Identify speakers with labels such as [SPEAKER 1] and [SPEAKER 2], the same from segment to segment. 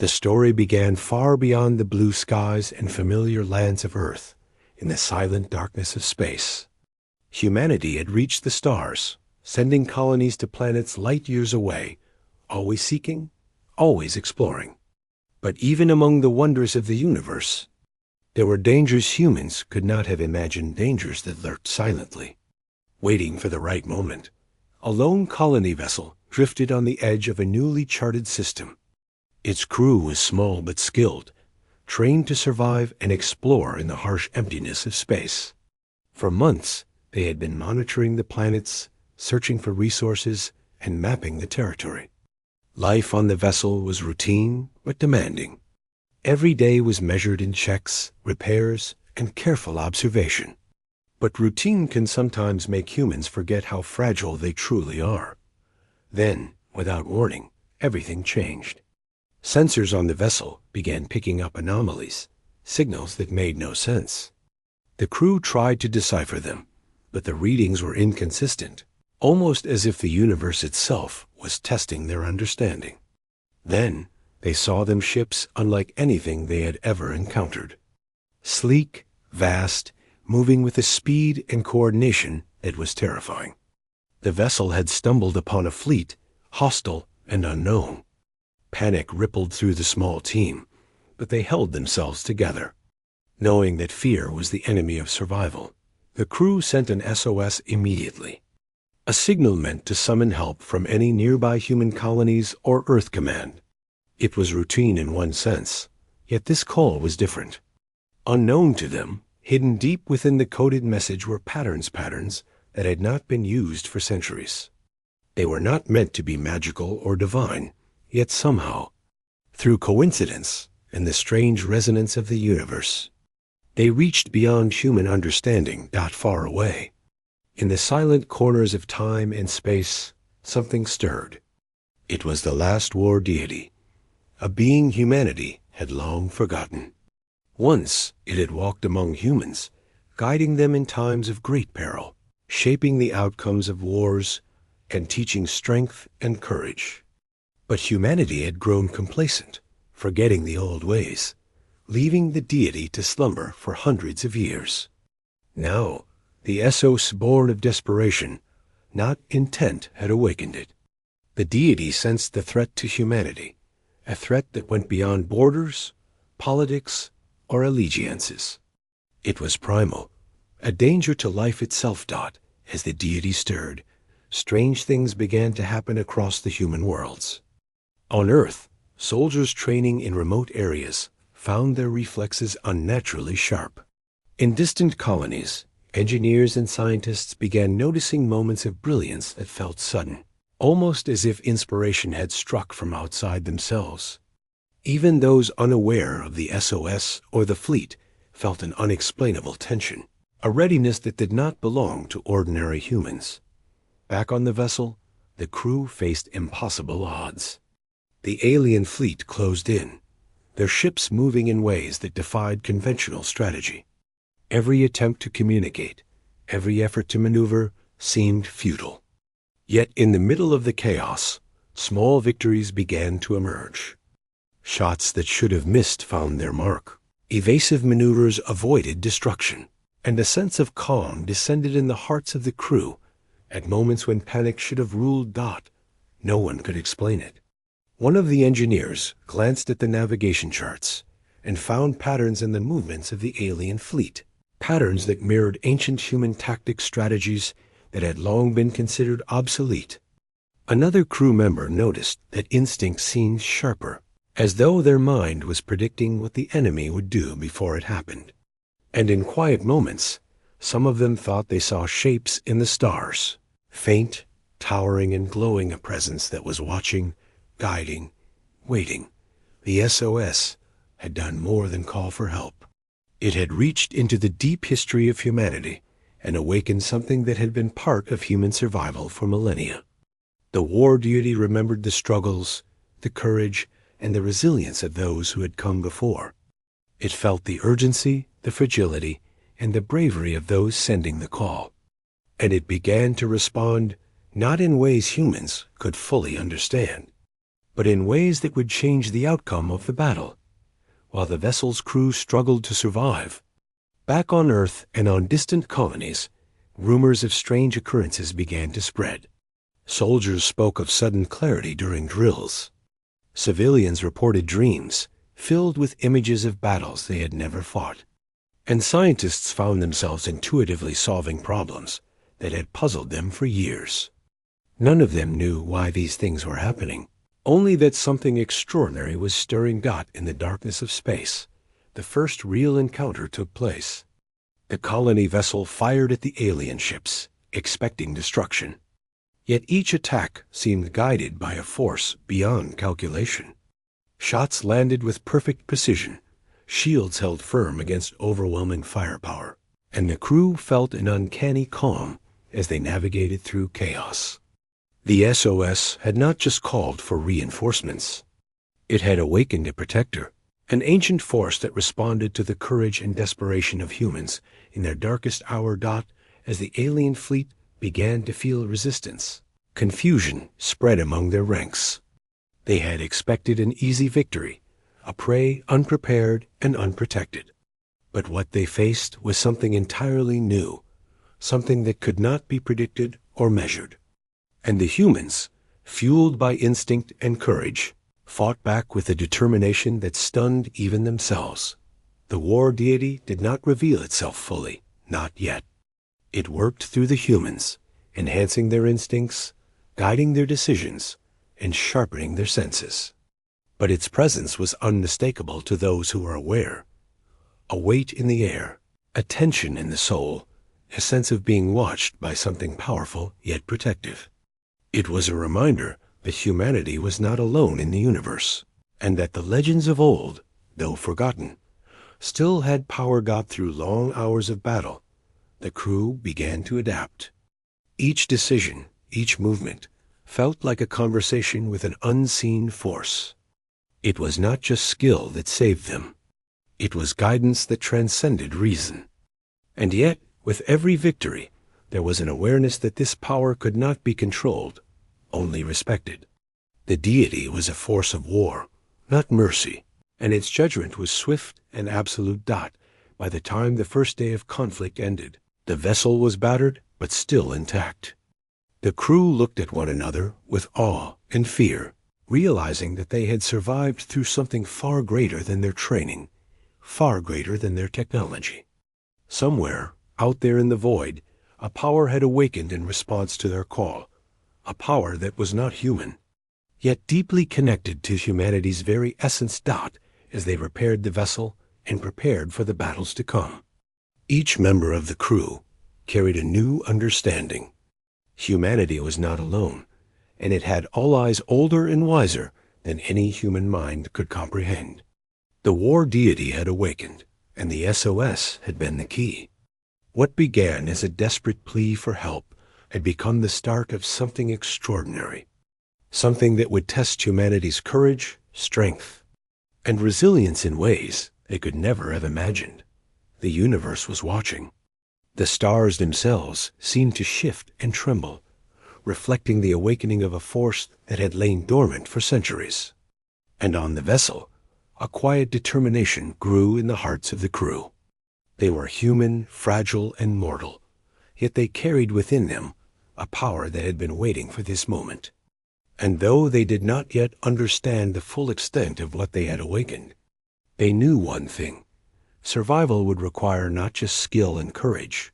[SPEAKER 1] The story began far beyond the blue skies and familiar lands of Earth, in the silent darkness of space. Humanity had reached the stars, sending colonies to planets light years away, always seeking, always exploring. But even among the wonders of the universe, there were dangers humans could not have imagined, dangers that lurked silently, waiting for the right moment. A lone colony vessel drifted on the edge of a newly charted system. Its crew was small but skilled, trained to survive and explore in the harsh emptiness of space. For months, they had been monitoring the planets, searching for resources, and mapping the territory. Life on the vessel was routine but demanding. Every day was measured in checks, repairs, and careful observation. But routine can sometimes make humans forget how fragile they truly are. Then, without warning, everything changed. Sensors on the vessel began picking up anomalies, signals that made no sense. The crew tried to decipher them, but the readings were inconsistent, almost as if the universe itself was testing their understanding. Then, they saw them ships unlike anything they had ever encountered. Sleek, vast, moving with a speed and coordination that was terrifying. The vessel had stumbled upon a fleet, hostile and unknown. Panic rippled through the small team, but they held themselves together. Knowing that fear was the enemy of survival, the crew sent an SOS immediately. A signal meant to summon help from any nearby human colonies or Earth Command. It was routine in one sense, yet this call was different. Unknown to them, hidden deep within the coded message were patterns that had not been used for centuries. They were not meant to be magical or divine, yet somehow, through coincidence and the strange resonance of the universe, they reached beyond human understanding not far away. In the silent corners of time and space, something stirred. It was the last war deity, a being humanity had long forgotten. Once it had walked among humans, guiding them in times of great peril, shaping the outcomes of wars, and teaching strength and courage. But humanity had grown complacent, forgetting the old ways, leaving the deity to slumber for hundreds of years. Now, the SOS born of desperation, not intent, had awakened it. The deity sensed the threat to humanity, a threat that went beyond borders, politics, or allegiances. It was primal, a danger to life itself. As the deity stirred, strange things began to happen across the human worlds. On Earth, soldiers training in remote areas found their reflexes unnaturally sharp. In distant colonies, engineers and scientists began noticing moments of brilliance that felt sudden, almost as if inspiration had struck from outside themselves. Even those unaware of the SOS or the fleet felt an unexplainable tension, a readiness that did not belong to ordinary humans. Back on the vessel, the crew faced impossible odds. The alien fleet closed in, their ships moving in ways that defied conventional strategy. Every attempt to communicate, every effort to maneuver seemed futile. Yet in the middle of the chaos, small victories began to emerge. Shots that should have missed found their mark. Evasive maneuvers avoided destruction, and a sense of calm descended in the hearts of the crew at moments when panic should have ruled. No one could explain it. One of the engineers glanced at the navigation charts and found patterns in the movements of the alien fleet, patterns that mirrored ancient human tactic strategies that had long been considered obsolete. Another crew member noticed that instinct seemed sharper, as though their mind was predicting what the enemy would do before it happened. And in quiet moments, some of them thought they saw shapes in the stars, faint, towering and glowing, a presence that was watching, guiding, waiting. The SOS had done more than call for help. It had reached into the deep history of humanity and awakened something that had been part of human survival for millennia. The war deity remembered the struggles, the courage, and the resilience of those who had come before. It felt the urgency, the fragility, and the bravery of those sending the call. And it began to respond not in ways humans could fully understand. but in ways that would change the outcome of the battle. While the vessel's crew struggled to survive, back on Earth and on distant colonies, rumors of strange occurrences began to spread. Soldiers spoke of sudden clarity during drills. Civilians reported dreams filled with images of battles they had never fought. And scientists found themselves intuitively solving problems that had puzzled them for years. None of them knew why these things were happening, only that something extraordinary was stirring. In the darkness of space, the first real encounter took place. The colony vessel fired at the alien ships, expecting destruction. Yet each attack seemed guided by a force beyond calculation. Shots landed with perfect precision, shields held firm against overwhelming firepower, and the crew felt an uncanny calm as they navigated through chaos. The SOS had not just called for reinforcements. It had awakened a protector, an ancient force that responded to the courage and desperation of humans in their darkest hour. As the alien fleet began to feel resistance, confusion spread among their ranks. They had expected an easy victory, a prey unprepared and unprotected. But what they faced was something entirely new, something that could not be predicted or measured. And the humans, fueled by instinct and courage, fought back with a determination that stunned even themselves. The war deity did not reveal itself fully, not yet. It worked through the humans, enhancing their instincts, guiding their decisions, and sharpening their senses. But its presence was unmistakable to those who were aware. A weight in the air, a tension in the soul, a sense of being watched by something powerful yet protective. It was a reminder that humanity was not alone in the universe, and that the legends of old, though forgotten, still had power. Through long hours of battle, the crew began to adapt. Each decision, each movement, felt like a conversation with an unseen force. It was not just skill that saved them. It was guidance that transcended reason. And yet, with every victory, there was an awareness that this power could not be controlled, only respected. The deity was a force of war, not mercy, and its judgment was swift and absolute. By the time the first day of conflict ended, the vessel was battered but still intact. The crew looked at one another with awe and fear, realizing that they had survived through something far greater than their training, far greater than their technology. Somewhere, out there in the void, a power had awakened in response to their call, a power that was not human, yet deeply connected to humanity's very essence. As they repaired the vessel and prepared for the battles to come, each member of the crew carried a new understanding. Humanity was not alone, and it had allies older and wiser than any human mind could comprehend. The war deity had awakened, and the SOS had been the key. What began as a desperate plea for help had become the start of something extraordinary, something that would test humanity's courage, strength, and resilience in ways they could never have imagined. The universe was watching. The stars themselves seemed to shift and tremble, reflecting the awakening of a force that had lain dormant for centuries. And on the vessel, a quiet determination grew in the hearts of the crew. They were human, fragile, and mortal, yet they carried within them a power that had been waiting for this moment. And though they did not yet understand the full extent of what they had awakened, they knew one thing: survival would require not just skill and courage,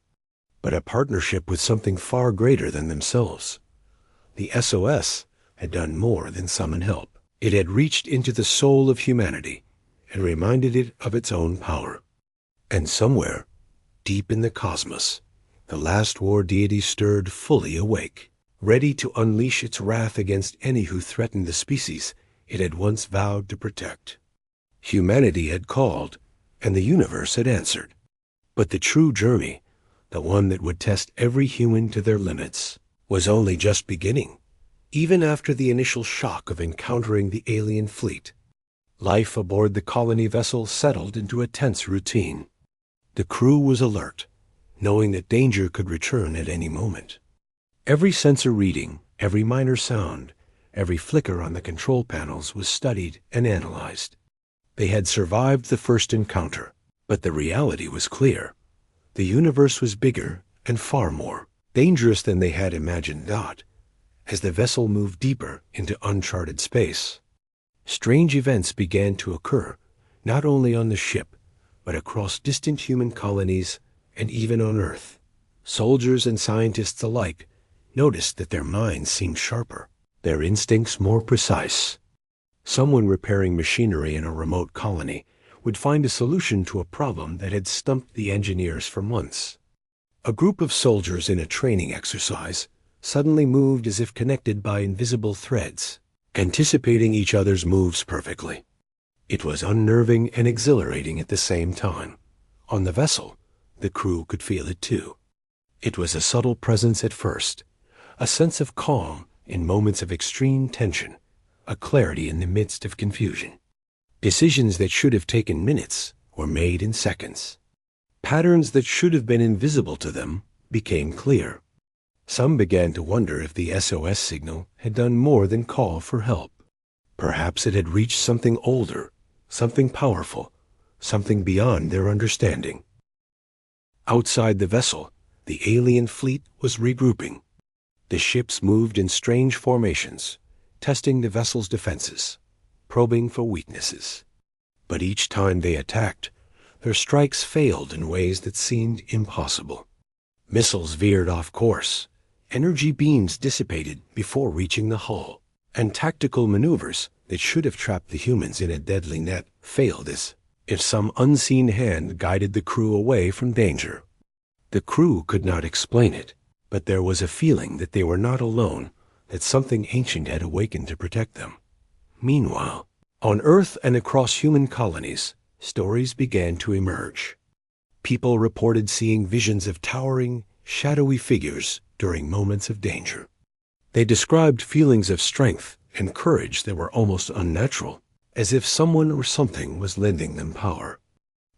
[SPEAKER 1] but a partnership with something far greater than themselves. The SOS had done more than summon help. It had reached into the soul of humanity and reminded it of its own power. And somewhere, deep in the cosmos, the last war deity stirred fully awake, ready to unleash its wrath against any who threatened the species it had once vowed to protect. Humanity had called, and the universe had answered. But the true journey, the one that would test every human to their limits, was only just beginning. Even after the initial shock of encountering the alien fleet, life aboard the colony vessel settled into a tense routine. The crew was alert, knowing that danger could return at any moment. Every sensor reading, every minor sound, Every flicker on the control panels was studied and analyzed. They had survived the first encounter, but the reality was clear. The universe was bigger and far more dangerous than they had imagined. As the vessel moved deeper into uncharted space, strange events began to occur, not only on the ship, but across distant human colonies and even on Earth. Soldiers and scientists alike noticed that their minds seemed sharper, their instincts more precise. Someone repairing machinery in a remote colony would find a solution to a problem that had stumped the engineers for months. A group of soldiers in a training exercise suddenly moved as if connected by invisible threads, anticipating each other's moves perfectly. It was unnerving and exhilarating at the same time. On the vessel, the crew could feel it too. It was a subtle presence at first, a sense of calm in moments of extreme tension, a clarity in the midst of confusion. Decisions that should have taken minutes were made in seconds. Patterns that should have been invisible to them became clear. Some began to wonder if the SOS signal had done more than call for help. Perhaps it had reached something older, something powerful, something beyond their understanding. Outside the vessel, the alien fleet was regrouping. The ships moved in strange formations, testing the vessel's defenses, probing for weaknesses. But each time they attacked, their strikes failed in ways that seemed impossible. Missiles veered off course, energy beams dissipated before reaching the hull, and tactical maneuvers that should have trapped the humans in a deadly net failed as if some unseen hand guided the crew away from danger. The crew could not explain it, but there was a feeling that they were not alone, that something ancient had awakened to protect them. Meanwhile, on Earth and across human colonies, stories began to emerge. People reported seeing visions of towering, shadowy figures during moments of danger. They described feelings of strength and courage that were almost unnatural, as if someone or something was lending them power.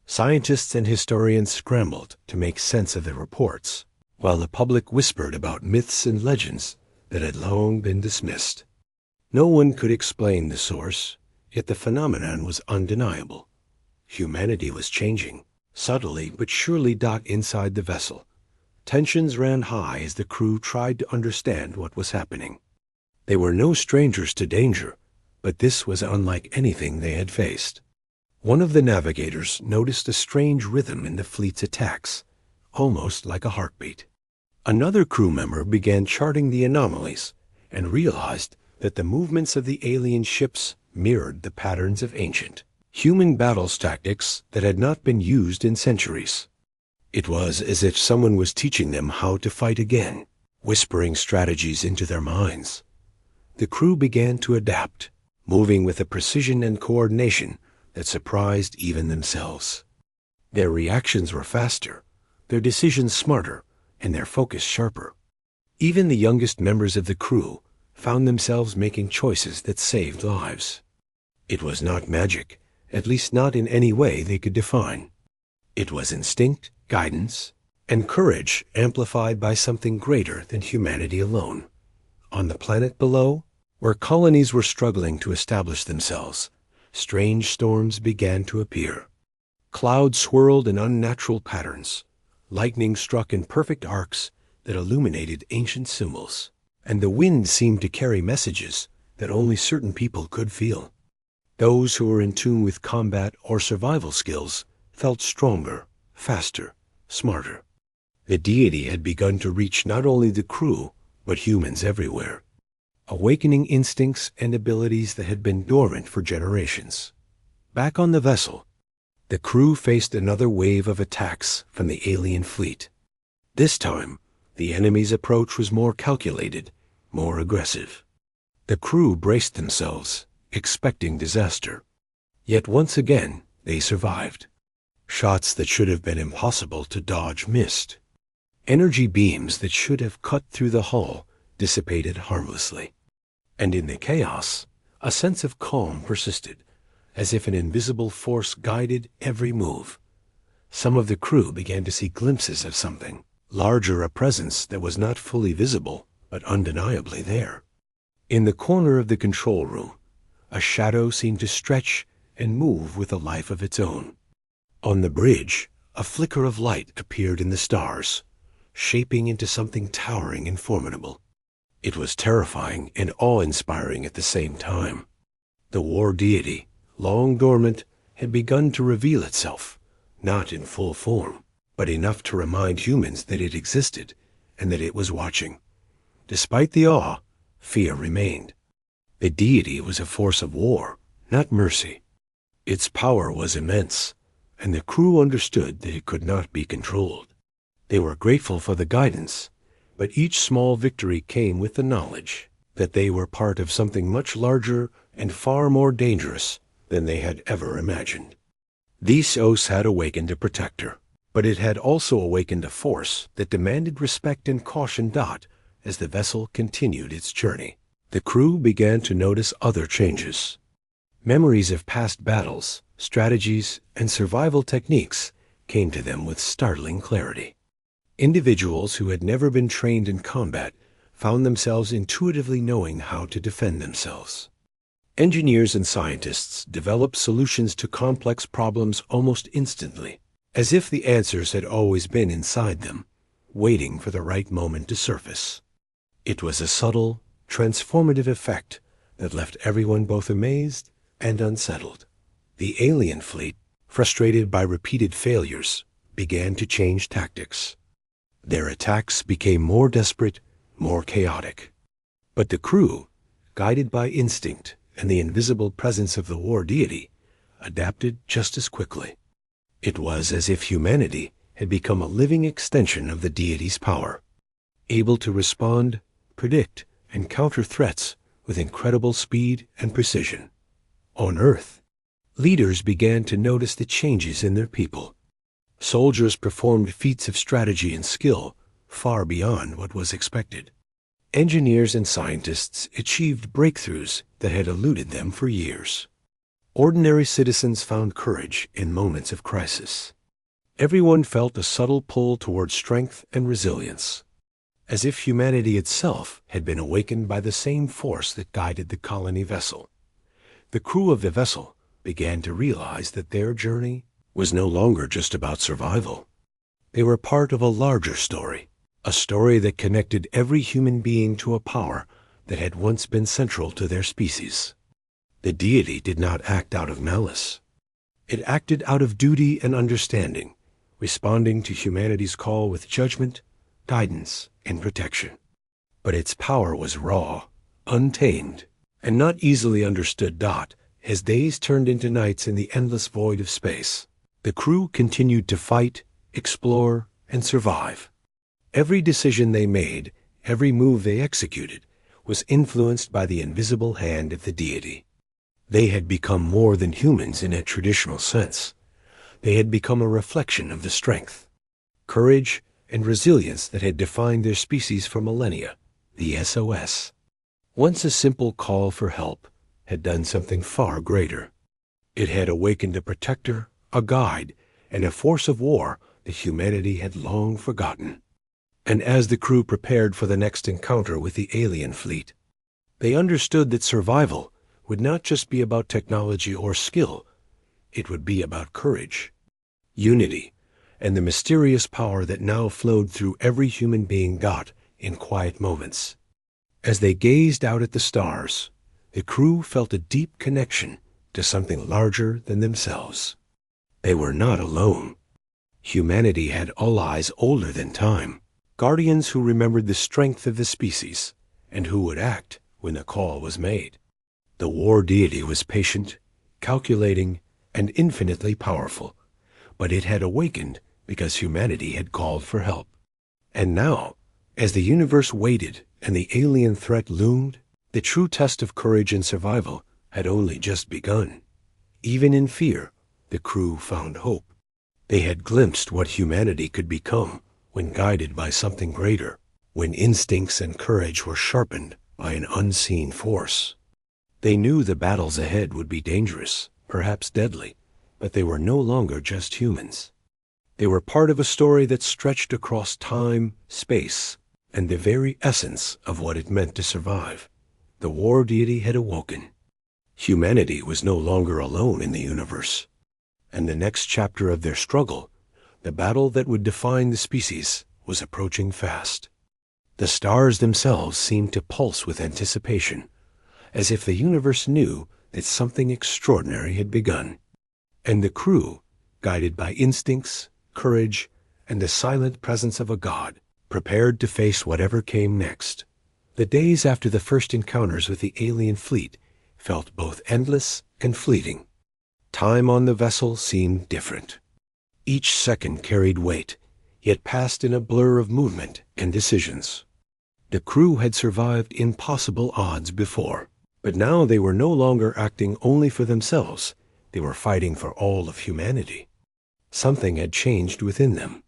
[SPEAKER 1] Scientists and historians scrambled to make sense of the reports, while the public whispered about myths and legends that had long been dismissed. No one could explain the source, yet the phenomenon was undeniable. Humanity was changing, subtly but surely. Inside the vessel, tensions ran high as the crew tried to understand what was happening. They were no strangers to danger, but this was unlike anything they had faced. One of the navigators noticed a strange rhythm in the fleet's attacks, almost like a heartbeat. Another crew member began charting the anomalies and realized that the movements of the alien ships mirrored the patterns of ancient human battles tactics that had not been used in centuries. It was as if someone was teaching them how to fight again, whispering strategies into their minds. The crew began to adapt, moving with a precision and coordination that surprised even themselves. Their reactions were faster, their decisions smarter, and their focus sharper. Even the youngest members of the crew found themselves making choices that saved lives. It was not magic, at least not in any way they could define. It was instinct, guidance, and courage amplified by something greater than humanity alone. On the planet below, where colonies were struggling to establish themselves, strange storms began to appear. Clouds swirled in unnatural patterns. Lightning struck in perfect arcs that illuminated ancient symbols, and the wind seemed to carry messages that only certain people could feel. Those who were in tune with combat or survival skills felt stronger, faster, smarter. The Deity had begun to reach not only the crew, but humans everywhere, awakening instincts and abilities that had been dormant for generations. Back on the vessel, the crew faced another wave of attacks from the alien fleet. This time, the enemy's approach was more calculated, more aggressive. The crew braced themselves, expecting disaster. Yet once again, they survived. Shots that should have been impossible to dodge missed. Energy beams that should have cut through the hull dissipated harmlessly. And in the chaos, a sense of calm persisted, as if an invisible force guided every move. Some of the crew began to see glimpses of something larger, a presence that was not fully visible, but undeniably there. In the corner of the control room, a shadow seemed to stretch and move with a life of its own. On the bridge, a flicker of light appeared in the stars, shaping into something towering and formidable. It was terrifying and awe-inspiring at the same time. The war deity, long dormant, had begun to reveal itself, not in full form, but enough to remind humans that it existed and that it was watching. Despite the awe, fear remained. The deity was a force of war, not mercy. Its power was immense, and the crew understood that it could not be controlled. They were grateful for the guidance, but each small victory came with the knowledge that they were part of something much larger and far more dangerous than they had ever imagined. The SOS had awakened a protector, but it had also awakened a force that demanded respect and caution. As the vessel continued its journey, the crew began to notice other changes. Memories of past battles, strategies, and survival techniques came to them with startling clarity. Individuals who had never been trained in combat found themselves intuitively knowing how to defend themselves. Engineers and scientists developed solutions to complex problems almost instantly, as if the answers had always been inside them, waiting for the right moment to surface. It was a subtle, transformative effect that left everyone both amazed and unsettled. The alien fleet, frustrated by repeated failures, began to change tactics. Their attacks became more desperate, more chaotic. But the crew, guided by instinct and the invisible presence of the war deity, adapted just as quickly. It was as if humanity had become a living extension of the deity's power, able to respond, predict, and counter threats with incredible speed and precision. On Earth, leaders began to notice the changes in their people. Soldiers performed feats of strategy and skill far beyond what was expected. Engineers and scientists achieved breakthroughs that had eluded them for years. Ordinary citizens found courage in moments of crisis. Everyone felt a subtle pull toward strength and resilience, as if humanity itself had been awakened by the same force that guided the colony vessel. The crew of the vessel began to realize that their journey was no longer just about survival. They were part of a larger story, a story that connected every human being to a power that had once been central to their species. The deity did not act out of malice. It acted out of duty and understanding, responding to humanity's call with judgment, guidance, and protection. But its power was raw, untamed, and not easily understood. As days turned into nights in the endless void of space, the crew continued to fight, explore, and survive. Every decision they made, every move they executed, was influenced by the invisible hand of the deity. They had become more than humans in a traditional sense. They had become a reflection of the strength, courage, and resilience that had defined their species for millennia, the SOS. Once a simple call for help had done something far greater. It had awakened a protector, a guide, and a force of war that humanity had long forgotten. And as the crew prepared for the next encounter with the alien fleet, they understood that survival would not just be about technology or skill, it would be about courage, unity, and the mysterious power that now flowed through every human being in quiet moments. As they gazed out at the stars, the crew felt a deep connection to something larger than themselves. They were not alone. Humanity had allies older than time, guardians who remembered the strength of the species and who would act when the call was made. The war deity was patient, calculating, and infinitely powerful, but it had awakened because humanity had called for help. And now, as the universe waited and the alien threat loomed, the true test of courage and survival had only just begun. Even in fear, the crew found hope. They had glimpsed what humanity could become when guided by something greater, when instincts and courage were sharpened by an unseen force. They knew the battles ahead would be dangerous, perhaps deadly, but they were no longer just humans. They were part of a story that stretched across time, space, and the very essence of what it meant to survive. The war deity had awoken. Humanity was no longer alone in the universe. And the next chapter of their struggle, the battle that would define the species, was approaching fast. The stars themselves seemed to pulse with anticipation, as if the universe knew that something extraordinary had begun. And the crew, guided by instincts, courage, and the silent presence of a god, prepared to face whatever came next. The days after the first encounters with the alien fleet felt both endless and fleeting. Time on the vessel seemed different. Each second carried weight, yet passed in a blur of movement and decisions. The crew had survived impossible odds before, but now they were no longer acting only for themselves. They were fighting for all of humanity. Something had changed within them.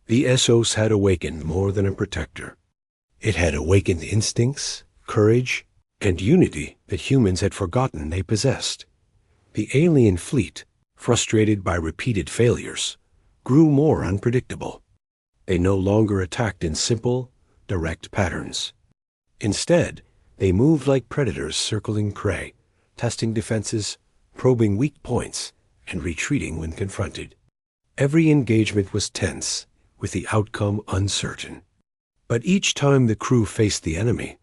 [SPEAKER 1] The SOS had awakened more than a protector. It had awakened instincts, courage, and unity that humans had forgotten they possessed. The alien fleet, frustrated by repeated failures, grew more unpredictable. They no longer attacked in simple, direct patterns. Instead, they moved like predators circling prey, testing defenses, probing weak points, and retreating when confronted. Every engagement was tense, with the outcome uncertain. But each time the crew faced the enemy,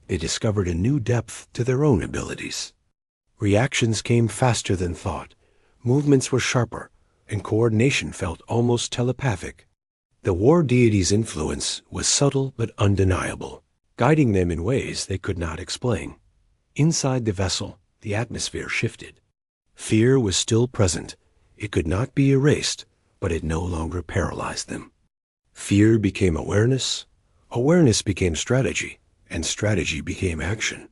[SPEAKER 1] they discovered a new depth to their own abilities. Reactions came faster than thought, movements were sharper, and coordination felt almost telepathic. The war deity's influence was subtle but undeniable, guiding them in ways they could not explain. Inside the vessel, the atmosphere shifted. Fear was still present. It could not be erased, but it no longer paralyzed them. Fear became awareness, awareness became strategy, and strategy became action.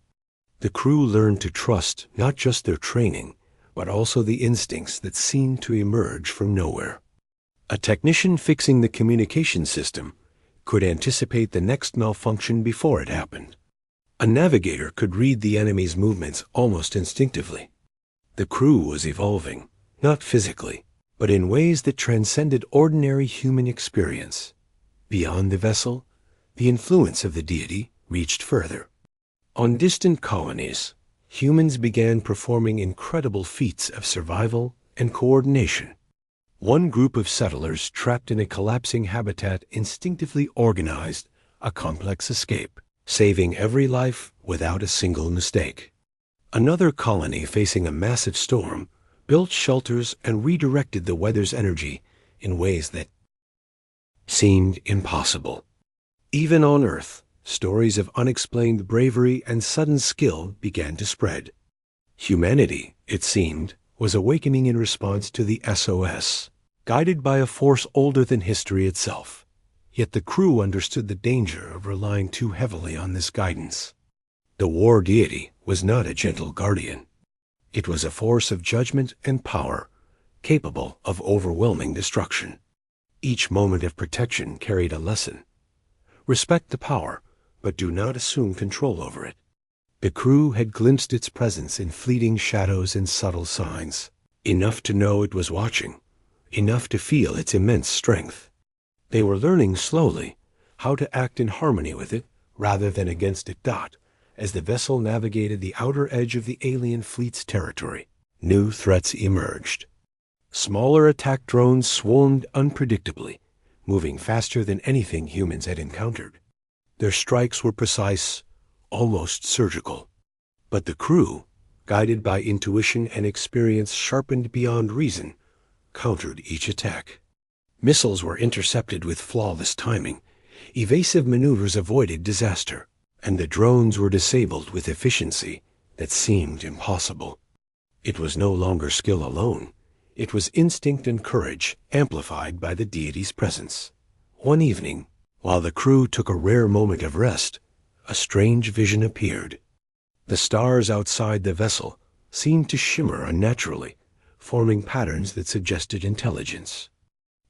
[SPEAKER 1] The crew learned to trust not just their training, but also the instincts that seemed to emerge from nowhere. A technician fixing the communication system could anticipate the next malfunction before it happened. A navigator could read the enemy's movements almost instinctively. The crew was evolving, not physically, but in ways that transcended ordinary human experience. Beyond the vessel, the influence of the deity reached further. On distant colonies, humans began performing incredible feats of survival and coordination. One group of settlers trapped in a collapsing habitat instinctively organized a complex escape, saving every life without a single mistake. Another colony facing a massive storm built shelters and redirected the weather's energy in ways that seemed impossible. Even on Earth, stories of unexplained bravery and sudden skill began to spread. Humanity, it seemed, was awakening in response to the SOS, guided by a force older than history itself. Yet the crew understood the danger of relying too heavily on this guidance. The war deity was not a gentle guardian. It was a force of judgment and power, capable of overwhelming destruction. Each moment of protection carried a lesson. Respect the power, but do not assume control over it. The crew had glimpsed its presence in fleeting shadows and subtle signs, enough to know it was watching, enough to feel its immense strength. They were learning slowly how to act in harmony with it rather than against it. As the vessel navigated the outer edge of the alien fleet's territory, new threats emerged. Smaller attack drones swarmed unpredictably, moving faster than anything humans had encountered. Their strikes were precise, almost surgical. But the crew, guided by intuition and experience sharpened beyond reason, countered each attack. Missiles were intercepted with flawless timing, evasive maneuvers avoided disaster, and the drones were disabled with efficiency that seemed impossible. It was no longer skill alone. It was instinct and courage amplified by the deity's presence. One evening, while the crew took a rare moment of rest, a strange vision appeared. The stars outside the vessel seemed to shimmer unnaturally, forming patterns that suggested intelligence.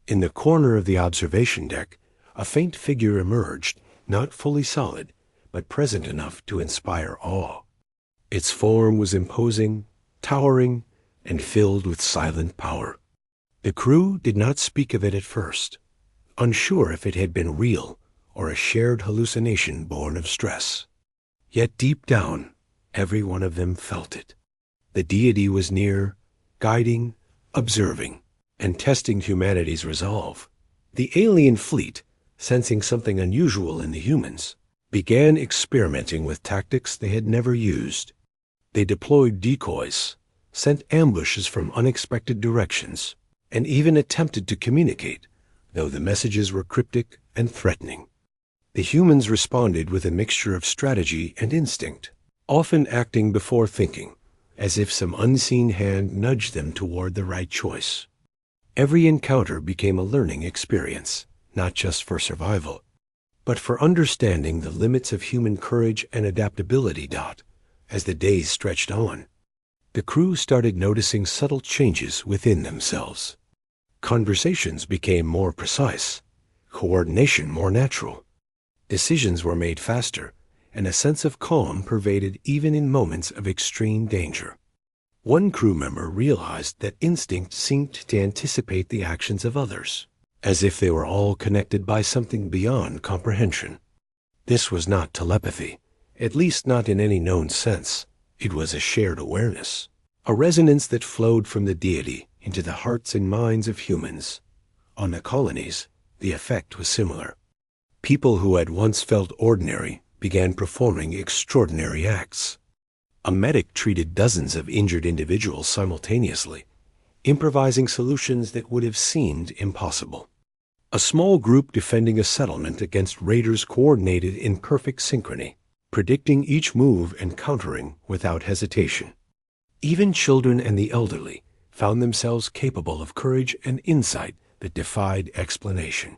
[SPEAKER 1] In the corner of the observation deck, a faint figure emerged, not fully solid, but present enough to inspire awe. Its form was imposing, towering, and filled with silent power. The crew did not speak of it at first, unsure if it had been real or a shared hallucination born of stress. Yet deep down, Every one of them felt it. The deity was near, guiding, observing, and testing humanity's resolve. The alien fleet, sensing something unusual in the humans, began experimenting with tactics they had never used. They deployed decoys, sent ambushes from unexpected directions, and even attempted to communicate, though the messages were cryptic and threatening. The humans responded with a mixture of strategy and instinct, often acting before thinking, as if some unseen hand nudged them toward the right choice. Every encounter became a learning experience, not just for survival, but for understanding the limits of human courage and adaptability. As the days stretched on, the crew started noticing subtle changes within themselves. Conversations became more precise, coordination more natural. Decisions were made faster, and a sense of calm pervaded even in moments of extreme danger. One crew member realized that instinct seemed to anticipate the actions of others, as if they were all connected by something beyond comprehension. This was not telepathy, at least not in any known sense. It was a shared awareness, a resonance that flowed from the deity into the hearts and minds of humans. On the colonies, the effect was similar. People who had once felt ordinary began performing extraordinary acts. A medic treated dozens of injured individuals simultaneously, improvising solutions that would have seemed impossible. A small group defending a settlement against raiders coordinated in perfect synchrony, predicting each move and countering without hesitation. Even children and the elderly found themselves capable of courage and insight that defied explanation.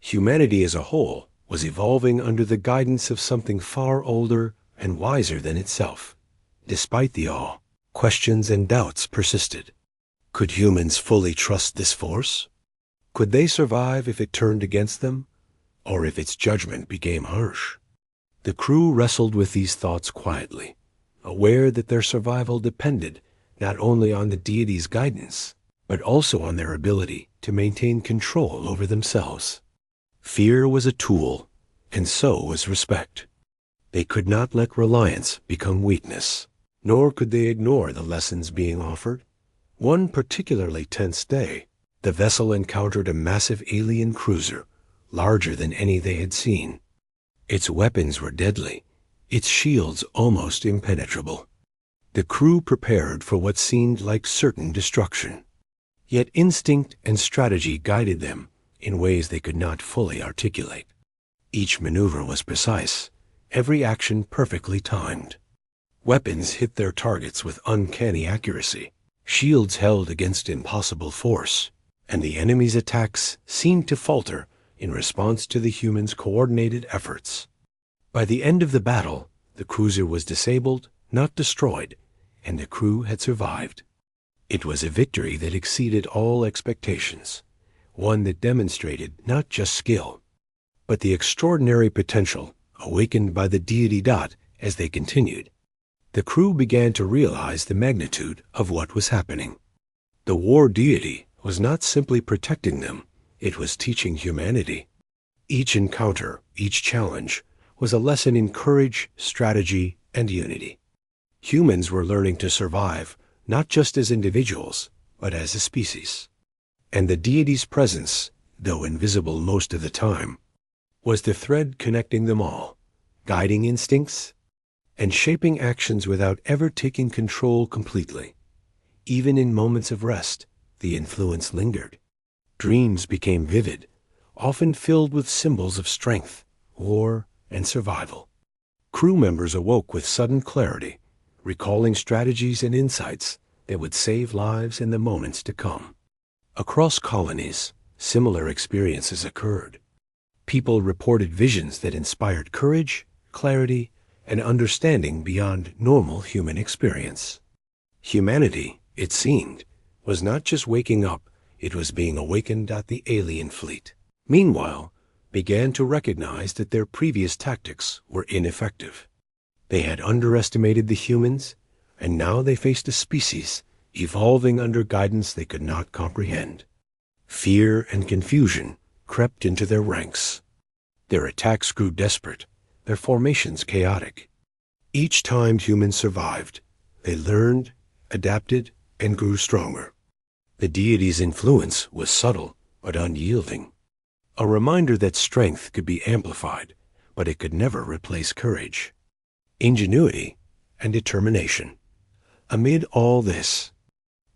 [SPEAKER 1] Humanity as a whole was evolving under the guidance of something far older and wiser than itself. Despite the awe, questions and doubts persisted. Could humans fully trust this force? Could they survive if it turned against them, or if its judgment became harsh? The crew wrestled with these thoughts quietly, aware that their survival depended not only on the deity's guidance, but also on their ability to maintain control over themselves. Fear was a tool, and so was respect. They could not let reliance become weakness, nor could they ignore the lessons being offered. One particularly tense day, the vessel encountered a massive alien cruiser, larger than any they had seen. Its weapons were deadly, its shields almost impenetrable. The crew prepared for what seemed like certain destruction. Yet instinct and strategy guided them in ways they could not fully articulate. Each maneuver was precise, every action perfectly timed. Weapons hit their targets with uncanny accuracy, shields held against impossible force, and the enemy's attacks seemed to falter in response to the humans' coordinated efforts. By the end of the battle, the cruiser was disabled, not destroyed, and the crew had survived. It was a victory that exceeded all expectations, one that demonstrated not just skill, but the extraordinary potential awakened by the deity. As they continued, the crew began to realize the magnitude of what was happening. The war deity was not simply protecting them, it was teaching humanity. Each encounter, each challenge, was a lesson in courage, strategy, and unity. Humans were learning to survive, not just as individuals, but as a species. And the deity's presence, though invisible most of the time, was the thread connecting them all, guiding instincts, and shaping actions without ever taking control completely. Even in moments of rest, the influence lingered. Dreams became vivid, often filled with symbols of strength, war, and survival. Crew members awoke with sudden clarity, recalling strategies and insights that would save lives in the moments to come. Across colonies, similar experiences occurred. People reported visions that inspired courage, clarity, and understanding beyond normal human experience. Humanity, it seemed, was not just waking up, it was being awakened at the alien fleet. Meanwhile, began to recognize that their previous tactics were ineffective. They had underestimated the humans, and now they faced a species evolving under guidance they could not comprehend. Fear and confusion crept into their ranks. Their attacks grew desperate, their formations chaotic. Each time humans survived, they learned, adapted, and grew stronger. The deity's influence was subtle but unyielding, a reminder that strength could be amplified, but it could never replace courage, ingenuity, and determination. Amid all this,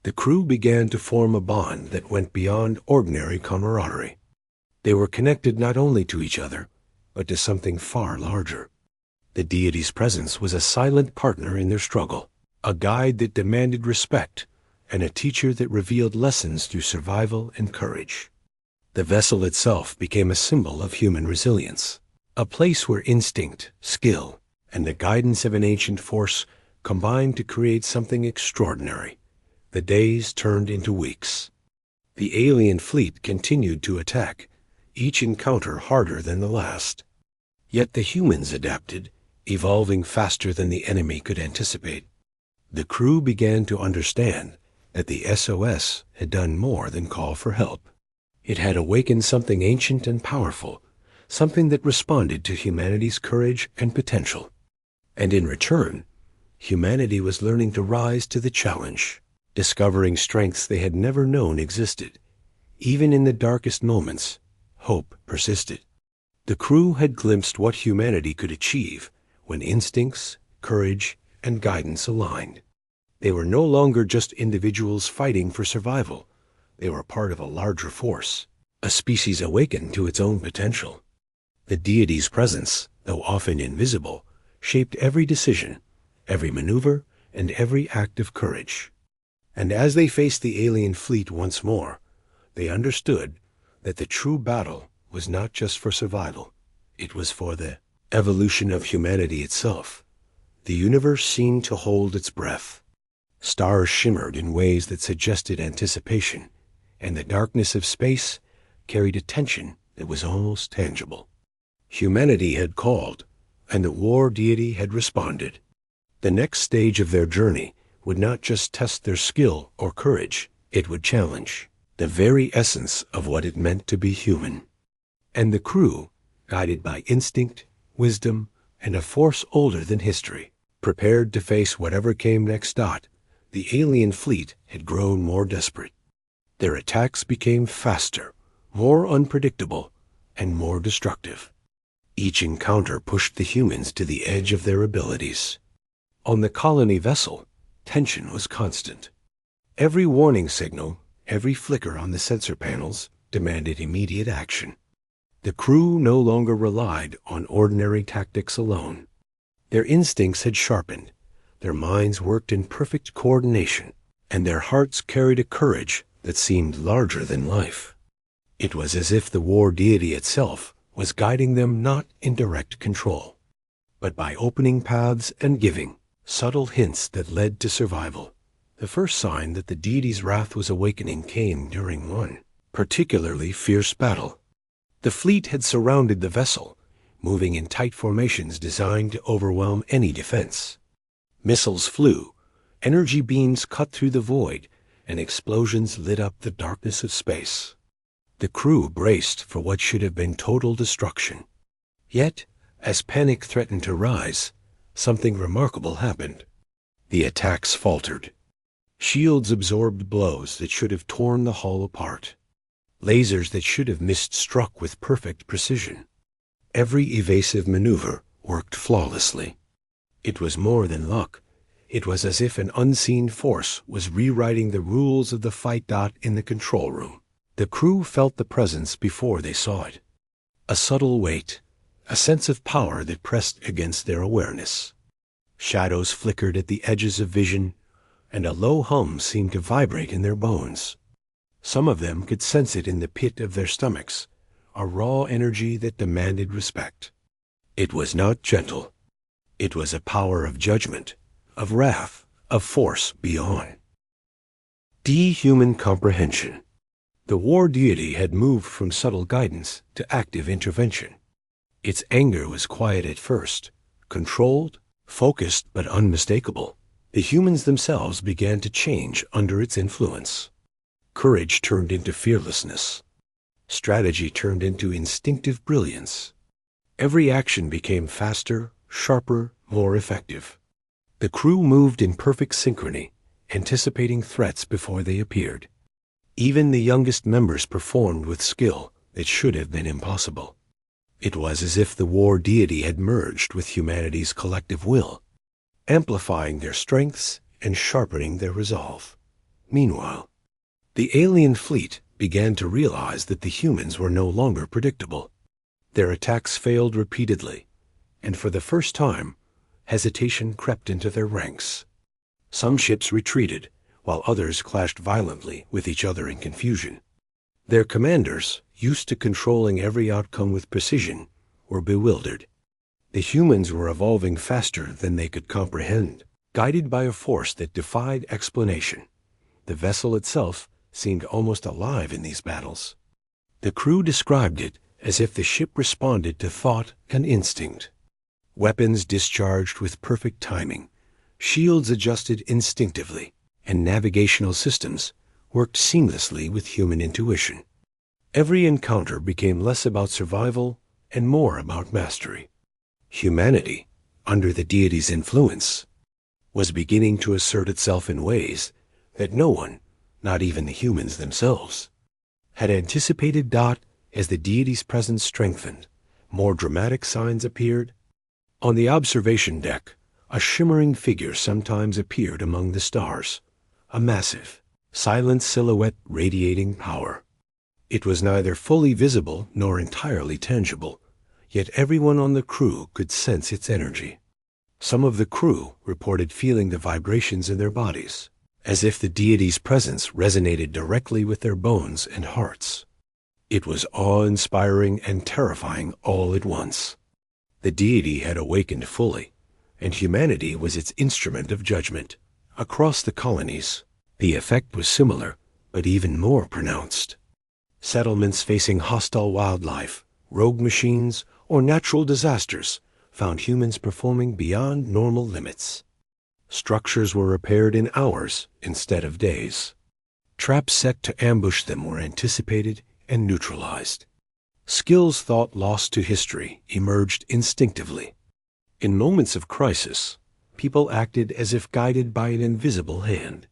[SPEAKER 1] the crew began to form a bond that went beyond ordinary camaraderie. They were connected not only to each other, but to something far larger. The deity's presence was a silent partner in their struggle, a guide that demanded respect, and a teacher that revealed lessons through survival and courage. The vessel itself became a symbol of human resilience, a place where instinct, skill, and the guidance of an ancient force combined to create something extraordinary. The days turned into weeks. The alien fleet continued to attack, each encounter harder than the last. Yet the humans adapted, evolving faster than the enemy could anticipate. The crew began to understand that the SOS had done more than call for help. It had awakened something ancient and powerful, something that responded to humanity's courage and potential. And in return, humanity was learning to rise to the challenge, discovering strengths they had never known existed. Even in the darkest moments, hope persisted. The crew had glimpsed what humanity could achieve when instincts, courage, and guidance aligned. They were no longer just individuals fighting for survival. They were part of a larger force, a species awakened to its own potential. The deity's presence, though often invisible, shaped every decision, every maneuver, and every act of courage. And as they faced the alien fleet once more, they understood that the true battle was not just for survival. It was for the evolution of humanity itself. The universe seemed to hold its breath. Stars shimmered in ways that suggested anticipation, and the darkness of space carried a tension that was almost tangible. Humanity had called, and the war deity had responded. The next stage of their journey would not just test their skill or courage, it would challenge the very essence of what it meant to be human. And the crew, guided by instinct, wisdom, and a force older than history, prepared to face whatever came next. The alien fleet had grown more desperate. Their attacks became faster, more unpredictable, and more destructive. Each encounter pushed the humans to the edge of their abilities. On the colony vessel, tension was constant. Every warning signal, every flicker on the sensor panels demanded immediate action. The crew no longer relied on ordinary tactics alone. Their instincts had sharpened, their minds worked in perfect coordination, and their hearts carried a courage that seemed larger than life. It was as if the war deity itself was guiding them not in direct control, but by opening paths and giving subtle hints that led to survival. The first sign that the deity's wrath was awakening came during one particularly fierce battle. The fleet had surrounded the vessel, moving in tight formations designed to overwhelm any defense. Missiles flew, energy beams cut through the void, and explosions lit up the darkness of space. The crew braced for what should have been total destruction. Yet, as panic threatened to rise, something remarkable happened. The attacks faltered. Shields absorbed blows that should have torn the hull apart. Lasers that should have missed struck with perfect precision. Every evasive maneuver worked flawlessly. It was more than luck. It was as if an unseen force was rewriting the rules of the fight. In the control room, the crew felt the presence before they saw it. A subtle weight, a sense of power that pressed against their awareness. Shadows flickered at the edges of vision, and a low hum seemed to vibrate in their bones. Some of them could sense it in the pit of their stomachs, a raw energy that demanded respect. It was not gentle. It was a power of judgment, of wrath, of force beyond. Human comprehension. The war deity had moved from subtle guidance to active intervention. Its anger was quiet at first, controlled, focused but unmistakable. The humans themselves began to change under its influence. Courage turned into fearlessness. Strategy turned into instinctive brilliance. Every action became faster, sharper, more effective. The crew moved in perfect synchrony, anticipating threats before they appeared. Even the youngest members performed with skill that should have been impossible. It was as if the war deity had merged with humanity's collective will, amplifying their strengths and sharpening their resolve. Meanwhile, the alien fleet began to realize that the humans were no longer predictable. Their attacks failed repeatedly, and for the first time, hesitation crept into their ranks. Some ships retreated, while others clashed violently with each other in confusion. Their commanders, used to controlling every outcome with precision, were bewildered. The humans were evolving faster than they could comprehend, guided by a force that defied explanation. The vessel itself seemed almost alive in these battles. The crew described it as if the ship responded to thought and instinct. Weapons discharged with perfect timing, shields adjusted instinctively, and navigational systems worked seamlessly with human intuition. Every encounter became less about survival and more about mastery. Humanity, under the deity's influence, was beginning to assert itself in ways that no one, not even the humans themselves, had anticipated. As the deity's presence strengthened, more dramatic signs appeared. On the observation deck, a shimmering figure sometimes appeared among the stars, a massive, silent silhouette radiating power. It was neither fully visible nor entirely tangible, yet everyone on the crew could sense its energy. Some of the crew reported feeling the vibrations in their bodies, as if the deity's presence resonated directly with their bones and hearts. It was awe-inspiring and terrifying all at once. The deity had awakened fully, and humanity was its instrument of judgment. Across the colonies, the effect was similar, but even more pronounced. Settlements facing hostile wildlife, rogue machines, or natural disasters found humans performing beyond normal limits. Structures were repaired in hours instead of days. Traps set to ambush them were anticipated and neutralized. Skills thought lost to history emerged instinctively. In moments of crisis, people acted as if guided by an invisible hand.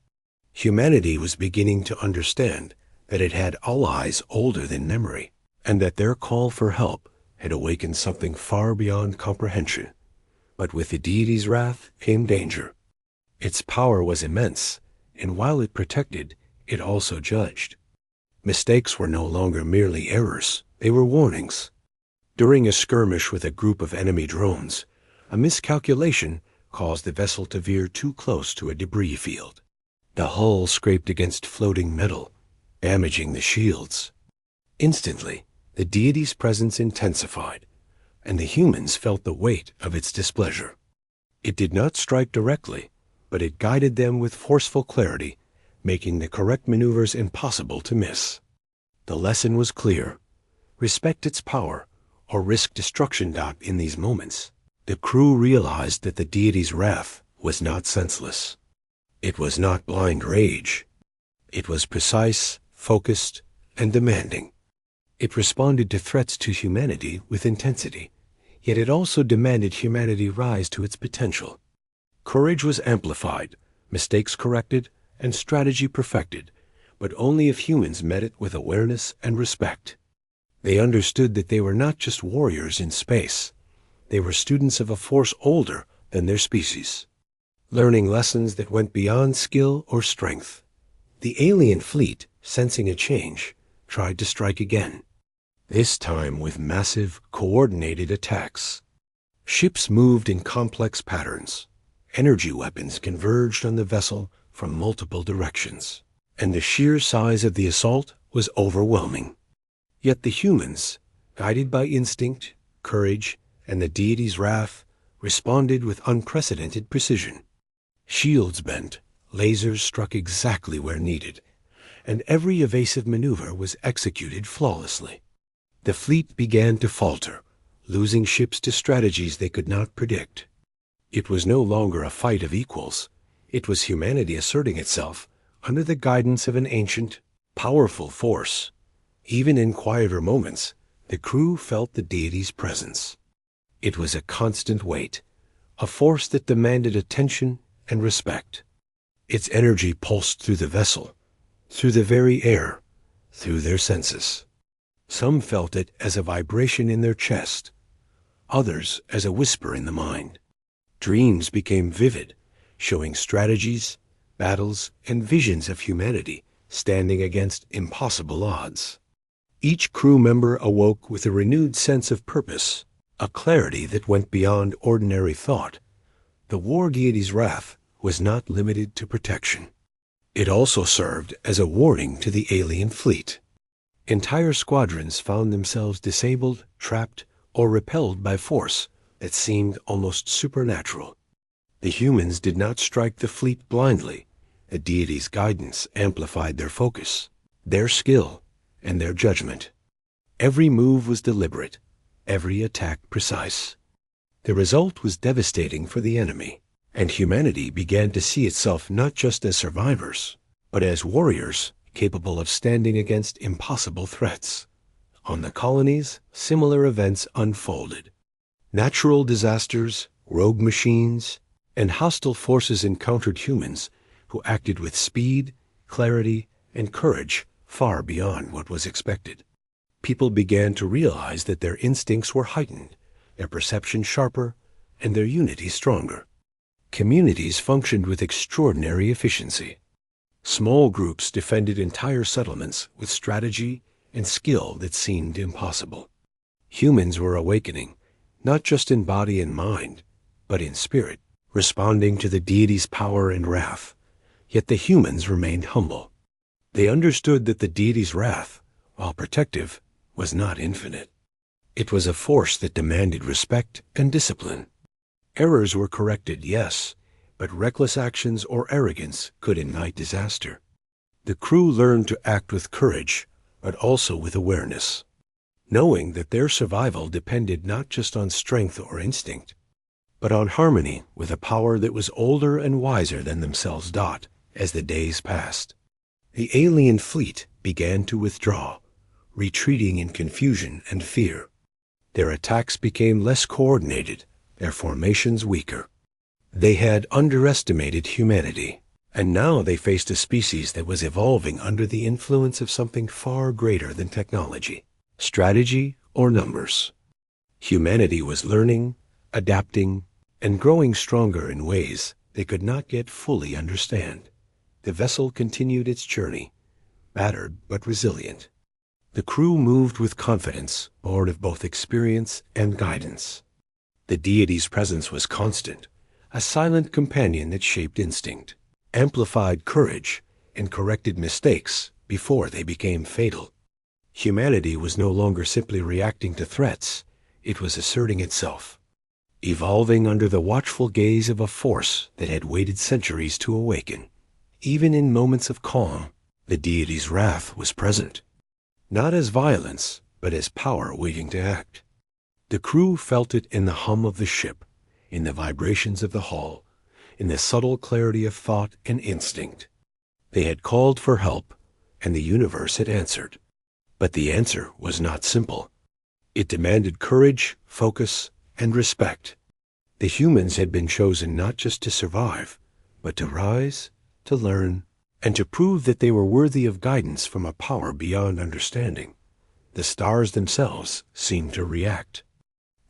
[SPEAKER 1] Humanity was beginning to understand that it had allies older than memory, and that their call for help had awakened something far beyond comprehension. But with the deity's wrath came danger. Its power was immense, and while it protected, it also judged. Mistakes were no longer merely errors, they were warnings. During a skirmish with a group of enemy drones, a miscalculation caused the vessel to veer too close to a debris field. The hull scraped against floating metal, damaging the shields. Instantly, the deity's presence intensified, and the humans felt the weight of its displeasure. It did not strike directly, but it guided them with forceful clarity, making the correct maneuvers impossible to miss. The lesson was clear. Respect its power, or risk destruction. In these moments, the crew realized that the deity's wrath was not senseless. It was not blind rage. It was precise, focused, and demanding. It responded to threats to humanity with intensity, yet it also demanded humanity rise to its potential. Courage was amplified, mistakes corrected, and strategy perfected, but only if humans met it with awareness and respect. They understood that they were not just warriors in space. They were students of a force older than their species, learning lessons that went beyond skill or strength. The alien fleet, sensing a change, tried to strike again, this time with massive, coordinated attacks. Ships moved in complex patterns. Energy weapons converged on the vessel from multiple directions, and the sheer size of the assault was overwhelming. Yet the humans, guided by instinct, courage, and the deity's wrath, responded with unprecedented precision. Shields bent, lasers struck exactly where needed, and every evasive maneuver was executed flawlessly. The fleet began to falter, losing ships to strategies they could not predict. It was no longer a fight of equals. It was humanity asserting itself under the guidance of an ancient, powerful force. Even in quieter moments, the crew felt the deity's presence. It was a constant weight, a force that demanded attention and respect. Its energy pulsed through the vessel, through the very air, through their senses. Some felt it as a vibration in their chest, others as a whisper in the mind. Dreams became vivid, showing strategies, battles, and visions of humanity standing against impossible odds. Each crew member awoke with a renewed sense of purpose, a clarity that went beyond ordinary thought. The war deity's wrath was not limited to protection. It also served as a warning to the alien fleet. Entire squadrons found themselves disabled, trapped, or repelled by force that seemed almost supernatural. The humans did not strike the fleet blindly. The deity's guidance amplified their focus, their skill, and their judgment. Every move was deliberate, every attack precise. The result was devastating for the enemy, and humanity began to see itself not just as survivors, but as warriors capable of standing against impossible threats. On the colonies, similar events unfolded. Natural disasters, rogue machines, and hostile forces encountered humans who acted with speed, clarity, and courage far beyond what was expected. People began to realize that their instincts were heightened, their perception sharper, and their unity stronger. Communities functioned with extraordinary efficiency. Small groups defended entire settlements with strategy and skill that seemed impossible. Humans were awakening, not just in body and mind, but in spirit, responding to the deity's power and wrath. Yet the humans remained humble. They understood that the deity's wrath, while protective, was not infinite. It was a force that demanded respect and discipline. Errors were corrected, yes, but reckless actions or arrogance could ignite disaster. The crew learned to act with courage, but also with awareness, knowing that their survival depended not just on strength or instinct, but on harmony with a power that was older and wiser than themselves. As the days passed, the alien fleet began to withdraw, retreating in confusion and fear. Their attacks became less coordinated, their formations weaker. They had underestimated humanity, and now they faced a species that was evolving under the influence of something far greater than technology, strategy, or numbers. Humanity was learning, adapting, and growing stronger in ways they could not yet fully understand. The vessel continued its journey, battered but resilient. The crew moved with confidence, born of both experience and guidance. The deity's presence was constant, a silent companion that shaped instinct, amplified courage, and corrected mistakes before they became fatal. Humanity was no longer simply reacting to threats, it was asserting itself, evolving under the watchful gaze of a force that had waited centuries to awaken. Even in moments of calm, the deity's wrath was present, not as violence, but as power waiting to act. The crew felt it in the hum of the ship, in the vibrations of the hull, in the subtle clarity of thought and instinct. They had called for help, and the universe had answered. But the answer was not simple. It demanded courage, focus, and respect. The humans had been chosen not just to survive, but to rise, to learn, and to prove that they were worthy of guidance from a power beyond understanding. The stars themselves seemed to react.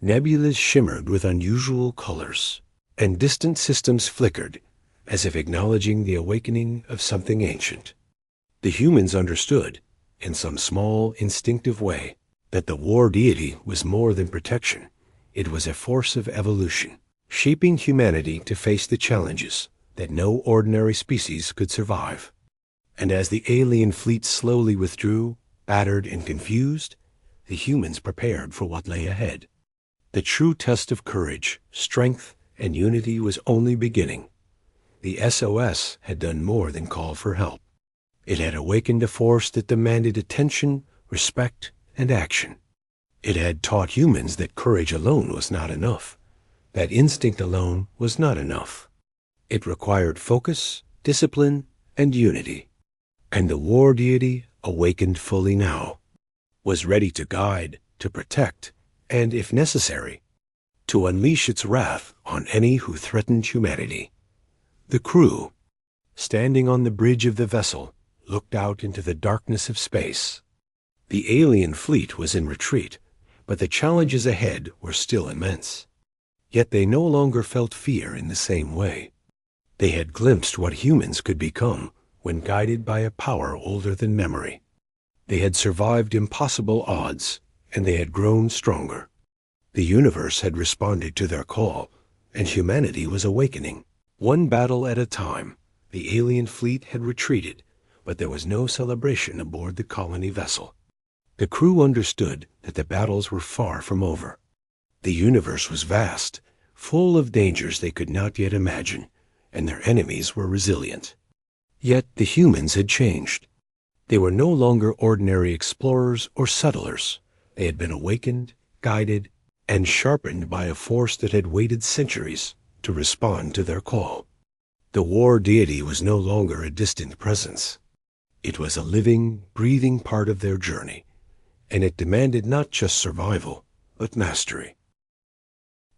[SPEAKER 1] Nebulas shimmered with unusual colors, and distant systems flickered, as if acknowledging the awakening of something ancient. The humans understood, in some small, instinctive way, that the war deity was more than protection. It was a force of evolution, shaping humanity to face the challenges that no ordinary species could survive. And as the alien fleet slowly withdrew, battered and confused, the humans prepared for what lay ahead. The true test of courage, strength, and unity was only beginning. The SOS had done more than call for help. It had awakened a force that demanded attention, respect, and action. It had taught humans that courage alone was not enough, that instinct alone was not enough. It required focus, discipline, and unity. And the war deity, awakened fully now, was ready to guide, to protect, and, if necessary, to unleash its wrath on any who threatened humanity. The crew, standing on the bridge of the vessel, looked out into the darkness of space. The alien fleet was in retreat, but the challenges ahead were still immense. Yet they no longer felt fear in the same way. They had glimpsed what humans could become when guided by a power older than memory. They had survived impossible odds, and they had grown stronger. The universe had responded to their call, and humanity was awakening. One battle at a time, the alien fleet had retreated, but there was no celebration aboard the colony vessel. The crew understood that the battles were far from over. The universe was vast, full of dangers they could not yet imagine, and their enemies were resilient. Yet the humans had changed. They were no longer ordinary explorers or settlers. They had been awakened, guided, and sharpened by a force that had waited centuries to respond to their call. The war deity was no longer a distant presence. It was a living, breathing part of their journey, and it demanded not just survival, but mastery.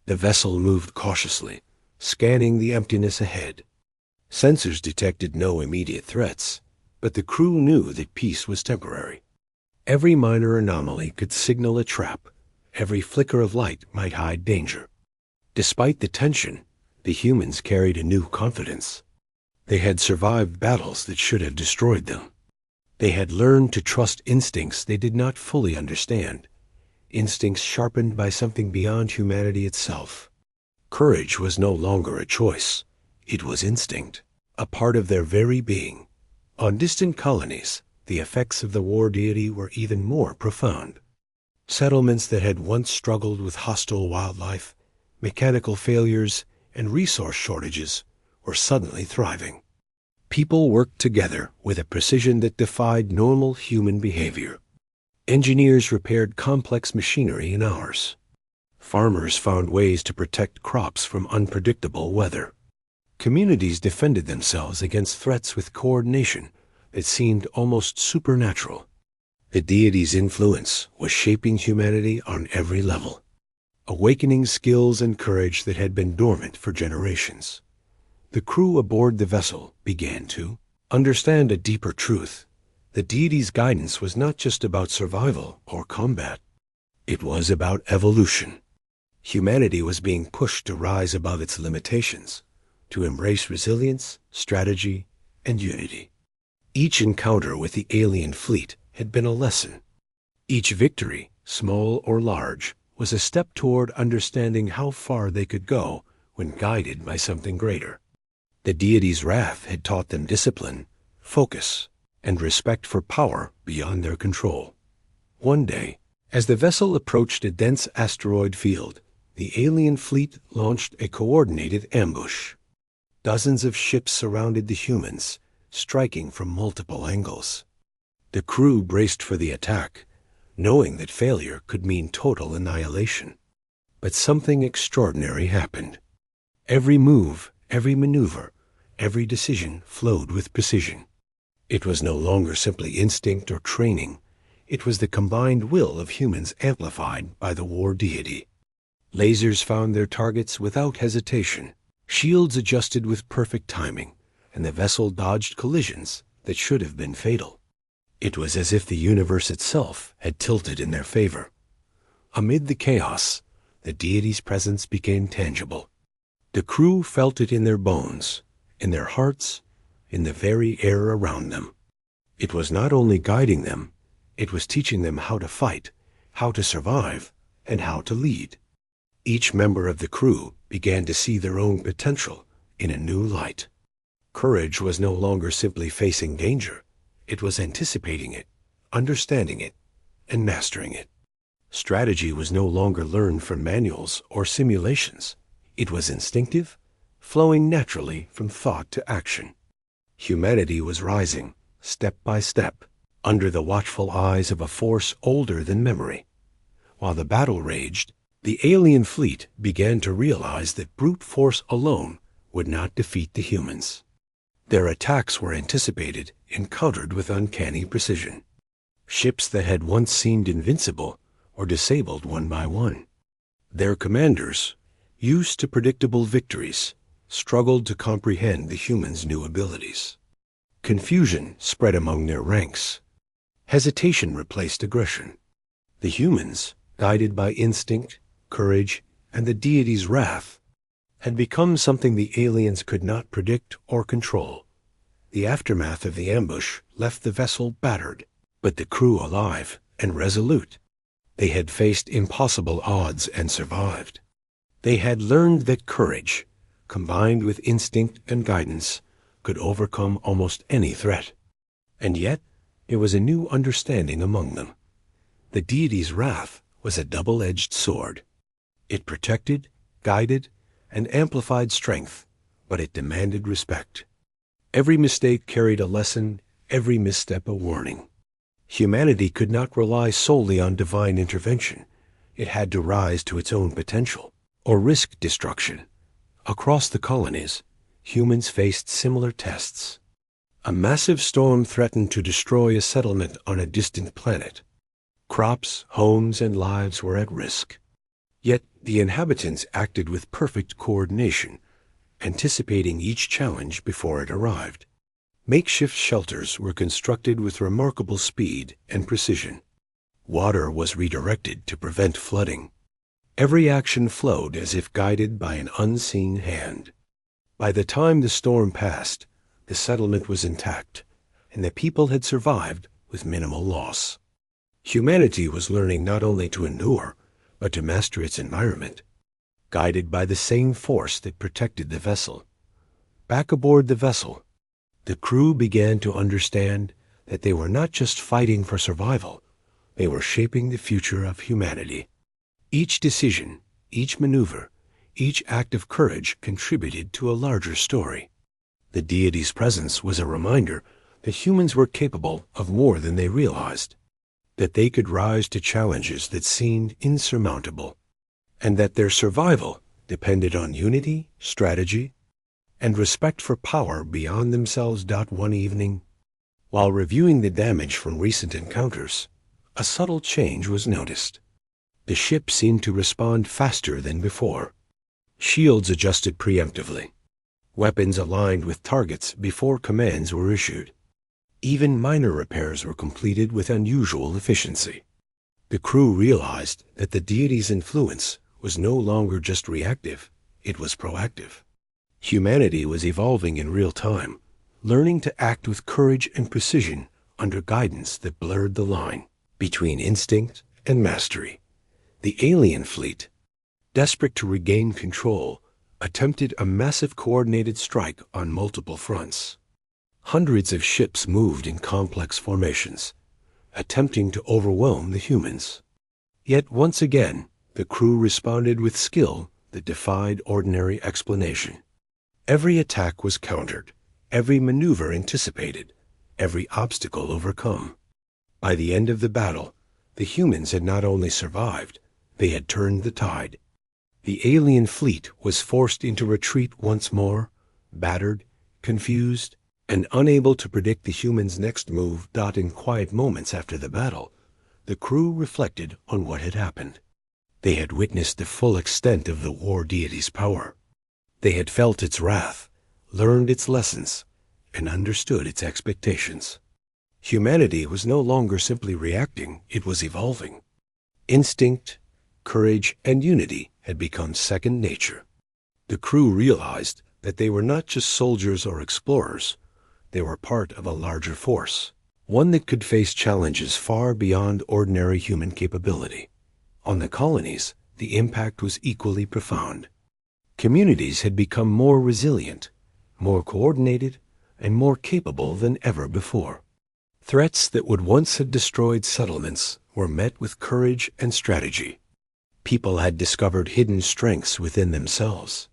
[SPEAKER 1] The vessel moved cautiously, scanning the emptiness ahead. Sensors detected no immediate threats, but the crew knew that peace was temporary. Every minor anomaly could signal a trap. Every flicker of light might hide danger. Despite the tension, the humans carried a new confidence. They had survived battles that should have destroyed them. They had learned to trust instincts they did not fully understand, instincts sharpened by something beyond humanity itself. Courage was no longer a choice. It was instinct, a part of their very being. On distant colonies, the effects of the war deity were even more profound. Settlements that had once struggled with hostile wildlife, mechanical failures, and resource shortages were suddenly thriving. People worked together with a precision that defied normal human behavior. Engineers repaired complex machinery in hours. Farmers found ways to protect crops from unpredictable weather. Communities defended themselves against threats with coordination that seemed almost supernatural. The deity's influence was shaping humanity on every level, awakening skills and courage that had been dormant for generations. The crew aboard the vessel began to understand a deeper truth. The deity's guidance was not just about survival or combat. It was about evolution. Humanity was being pushed to rise above its limitations, to embrace resilience, strategy, and unity. Each encounter with the alien fleet had been a lesson. Each victory, small or large, was a step toward understanding how far they could go when guided by something greater. The deity's wrath had taught them discipline, focus, and respect for power beyond their control. One day, as the vessel approached a dense asteroid field, the alien fleet launched a coordinated ambush. Dozens of ships surrounded the humans, striking from multiple angles. The crew braced for the attack, knowing that failure could mean total annihilation. But something extraordinary happened. Every move, every maneuver, every decision flowed with precision. It was no longer simply instinct or training. It was the combined will of humans amplified by the war deity. Lasers found their targets without hesitation. Shields adjusted with perfect timing, and the vessel dodged collisions that should have been fatal. It was as if the universe itself had tilted in their favor. Amid the chaos, the deity's presence became tangible. The crew felt it in their bones, in their hearts, in the very air around them. It was not only guiding them, it was teaching them how to fight, how to survive, and how to lead. Each member of the crew began to see their own potential in a new light. Courage was no longer simply facing danger. It was anticipating it, understanding it, and mastering it. Strategy was no longer learned from manuals or simulations. It was instinctive, flowing naturally from thought to action. Humanity was rising, step by step, under the watchful eyes of a force older than memory. While the battle raged, the alien fleet began to realize that brute force alone would not defeat the humans. Their attacks were anticipated and countered with uncanny precision. Ships that had once seemed invincible were disabled one by one. Their commanders, used to predictable victories, struggled to comprehend the humans' new abilities. Confusion spread among their ranks. Hesitation replaced aggression. The humans, guided by instinct, courage, and the deity's wrath, had become something the aliens could not predict or control. The aftermath of the ambush left the vessel battered, but the crew alive and resolute. They had faced impossible odds and survived. They had learned that courage, combined with instinct and guidance, could overcome almost any threat. And yet, there was a new understanding among them. The deity's wrath was a double-edged sword. It protected, guided, and amplified strength, but it demanded respect. Every mistake carried a lesson, every misstep a warning. Humanity could not rely solely on divine intervention. It had to rise to its own potential, or risk destruction. Across the colonies, humans faced similar tests. A massive storm threatened to destroy a settlement on a distant planet. Crops, homes, and lives were at risk. Yet the inhabitants acted with perfect coordination, anticipating each challenge before it arrived. Makeshift shelters were constructed with remarkable speed and precision. Water was redirected to prevent flooding. Every action flowed as if guided by an unseen hand. By the time the storm passed, the settlement was intact, and the people had survived with minimal loss. Humanity was learning not only to endure, but to master its environment, guided by the same force that protected the vessel. Back aboard the vessel, the crew began to understand that they were not just fighting for survival, they were shaping the future of humanity. Each decision, each maneuver, each act of courage contributed to a larger story. The deity's presence was a reminder that humans were capable of more than they realized, that they could rise to challenges that seemed insurmountable, and that their survival depended on unity, strategy, and respect for power beyond themselves. One evening, while reviewing the damage from recent encounters, a subtle change was noticed. The ship seemed to respond faster than before. Shields adjusted preemptively. Weapons aligned with targets before commands were issued. Even minor repairs were completed with unusual efficiency. The crew realized that the deity's influence was no longer just reactive, it was proactive. Humanity was evolving in real time, learning to act with courage and precision under guidance that blurred the line between instinct and mastery. The alien fleet, desperate to regain control, attempted a massive coordinated strike on multiple fronts. Hundreds of ships moved in complex formations, attempting to overwhelm the humans. Yet once again, the crew responded with skill that defied ordinary explanation. Every attack was countered, every maneuver anticipated, every obstacle overcome. By the end of the battle, the humans had not only survived, they had turned the tide. The alien fleet was forced into retreat once more, battered, confused, and unable to predict the humans' next move. In quiet moments after the battle, the crew reflected on what had happened. They had witnessed the full extent of the war deity's power. They had felt its wrath, learned its lessons, and understood its expectations. Humanity was no longer simply reacting, it was evolving. Instinct, courage, and unity had become second nature. The crew realized that they were not just soldiers or explorers, they were part of a larger force, one that could face challenges far beyond ordinary human capability. On the colonies, the impact was equally profound. Communities had become more resilient, more coordinated, and more capable than ever before. Threats that would once have destroyed settlements were met with courage and strategy. People had discovered hidden strengths within themselves.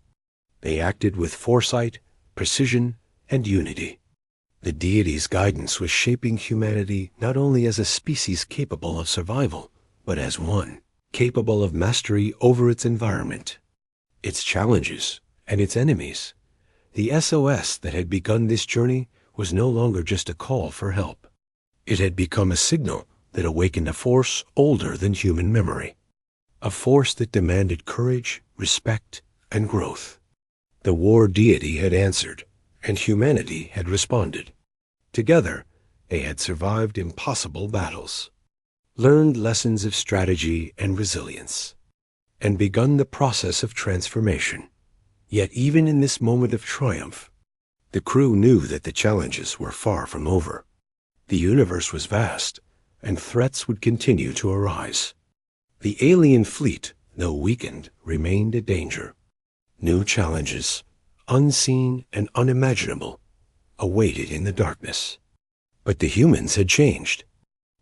[SPEAKER 1] They acted with foresight, precision, and unity. The deity's guidance was shaping humanity not only as a species capable of survival, but as one capable of mastery over its environment, its challenges, and its enemies. The SOS that had begun this journey was no longer just a call for help. It had become a signal that awakened a force older than human memory, a force that demanded courage, respect, and growth. The war deity had answered, and humanity had responded. Together, they had survived impossible battles, learned lessons of strategy and resilience, and begun the process of transformation. Yet even in this moment of triumph, the crew knew that the challenges were far from over. The universe was vast, and threats would continue to arise. The alien fleet, though weakened, remained a danger. New challenges, unseen and unimaginable, awaited in the darkness. But the humans had changed.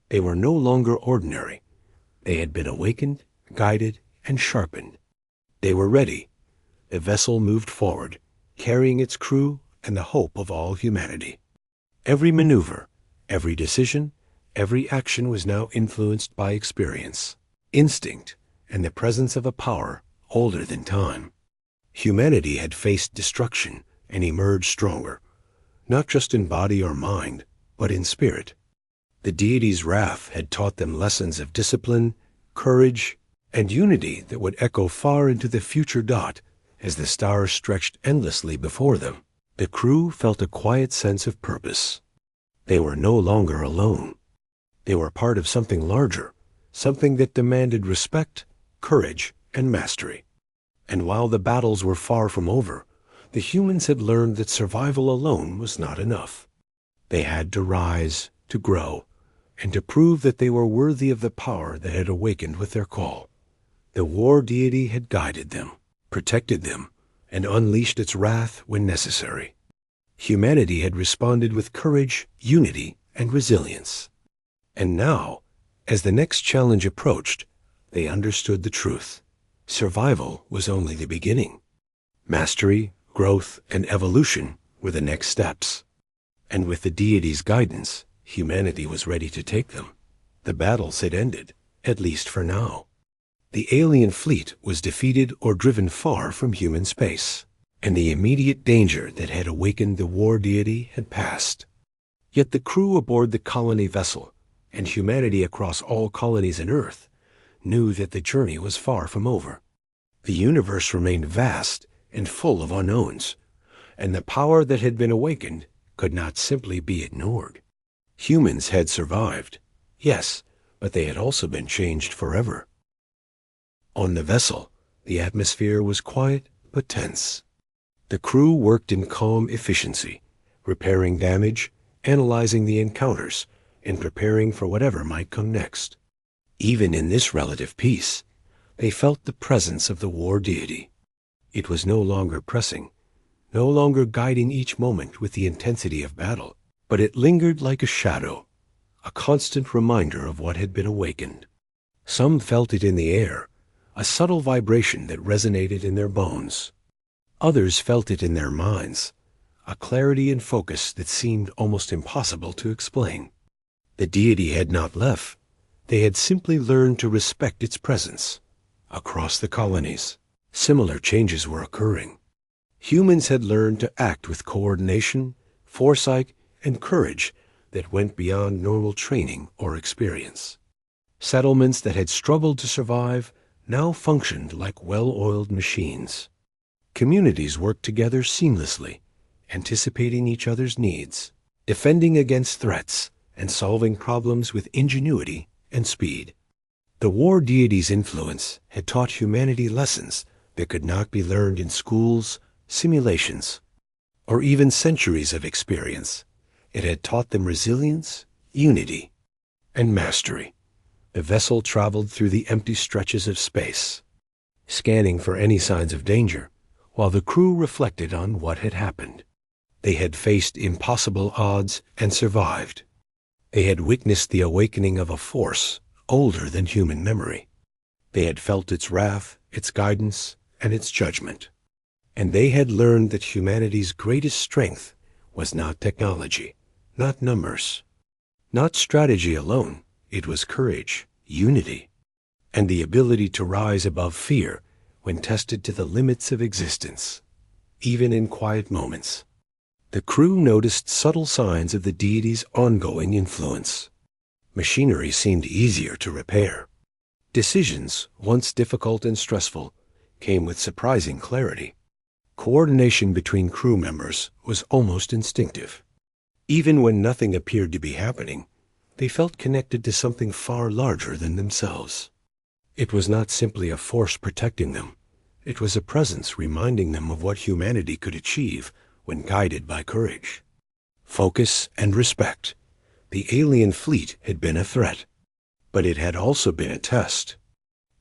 [SPEAKER 1] They were no longer ordinary. They had been awakened, guided, and sharpened. They were ready. The vessel moved forward, carrying its crew and the hope of all humanity. Every maneuver, every decision, every action was now influenced by experience, instinct, and the presence of a power older than time. Humanity had faced destruction and emerged stronger, not just in body or mind, but in spirit. The deity's wrath had taught them lessons of discipline, courage, and unity that would echo far into the future as the stars stretched endlessly before them. The crew felt a quiet sense of purpose. They were no longer alone. They were part of something larger, something that demanded respect, courage, and mastery. And while the battles were far from over, the humans had learned that survival alone was not enough. They had to rise, to grow, and to prove that they were worthy of the power that had awakened with their call. The war deity had guided them, protected them, and unleashed its wrath when necessary. Humanity had responded with courage, unity, and resilience. And now, as the next challenge approached, they understood the truth. Survival was only the beginning. Mastery, growth, and evolution were the next steps. And with the deity's guidance, humanity was ready to take them. The battles had ended, at least for now. The alien fleet was defeated or driven far from human space, and the immediate danger that had awakened the war deity had passed. Yet the crew aboard the colony vessel, and humanity across all colonies on Earth, knew that the journey was far from over. The universe remained vast and full of unknowns, and the power that had been awakened could not simply be ignored. Humans had survived, yes, but they had also been changed forever. On the vessel, the atmosphere was quiet but tense. The crew worked in calm efficiency, repairing damage, analyzing the encounters, and preparing for whatever might come next. Even in this relative peace, they felt the presence of the war deity. It was no longer pressing, no longer guiding each moment with the intensity of battle, but it lingered like a shadow, a constant reminder of what had been awakened. Some felt it in the air, a subtle vibration that resonated in their bones. Others felt it in their minds, a clarity and focus that seemed almost impossible to explain. The deity had not left. They had simply learned to respect its presence. Across the colonies, similar changes were occurring. Humans had learned to act with coordination, foresight, and courage that went beyond normal training or experience. Settlements that had struggled to survive now functioned like well-oiled machines. Communities worked together seamlessly, anticipating each other's needs, defending against threats, and solving problems with ingenuity and speed. The war deity's influence had taught humanity lessons that could not be learned in schools, simulations, or even centuries of experience. It had taught them resilience, unity, and mastery. The vessel traveled through the empty stretches of space, scanning for any signs of danger, while the crew reflected on what had happened. They had faced impossible odds and survived. They had witnessed the awakening of a force older than human memory. They had felt its wrath, its guidance, and its judgment. And they had learned that humanity's greatest strength was not technology, not numbers, not strategy alone. It was courage, unity, and the ability to rise above fear when tested to the limits of existence, even in quiet moments. The crew noticed subtle signs of the deity's ongoing influence. Machinery seemed easier to repair. Decisions, once difficult and stressful, came with surprising clarity. Coordination between crew members was almost instinctive. Even when nothing appeared to be happening, they felt connected to something far larger than themselves. It was not simply a force protecting them. It was a presence reminding them of what humanity could achieve when guided by courage, focus, and respect. The alien fleet had been a threat, but it had also been a test.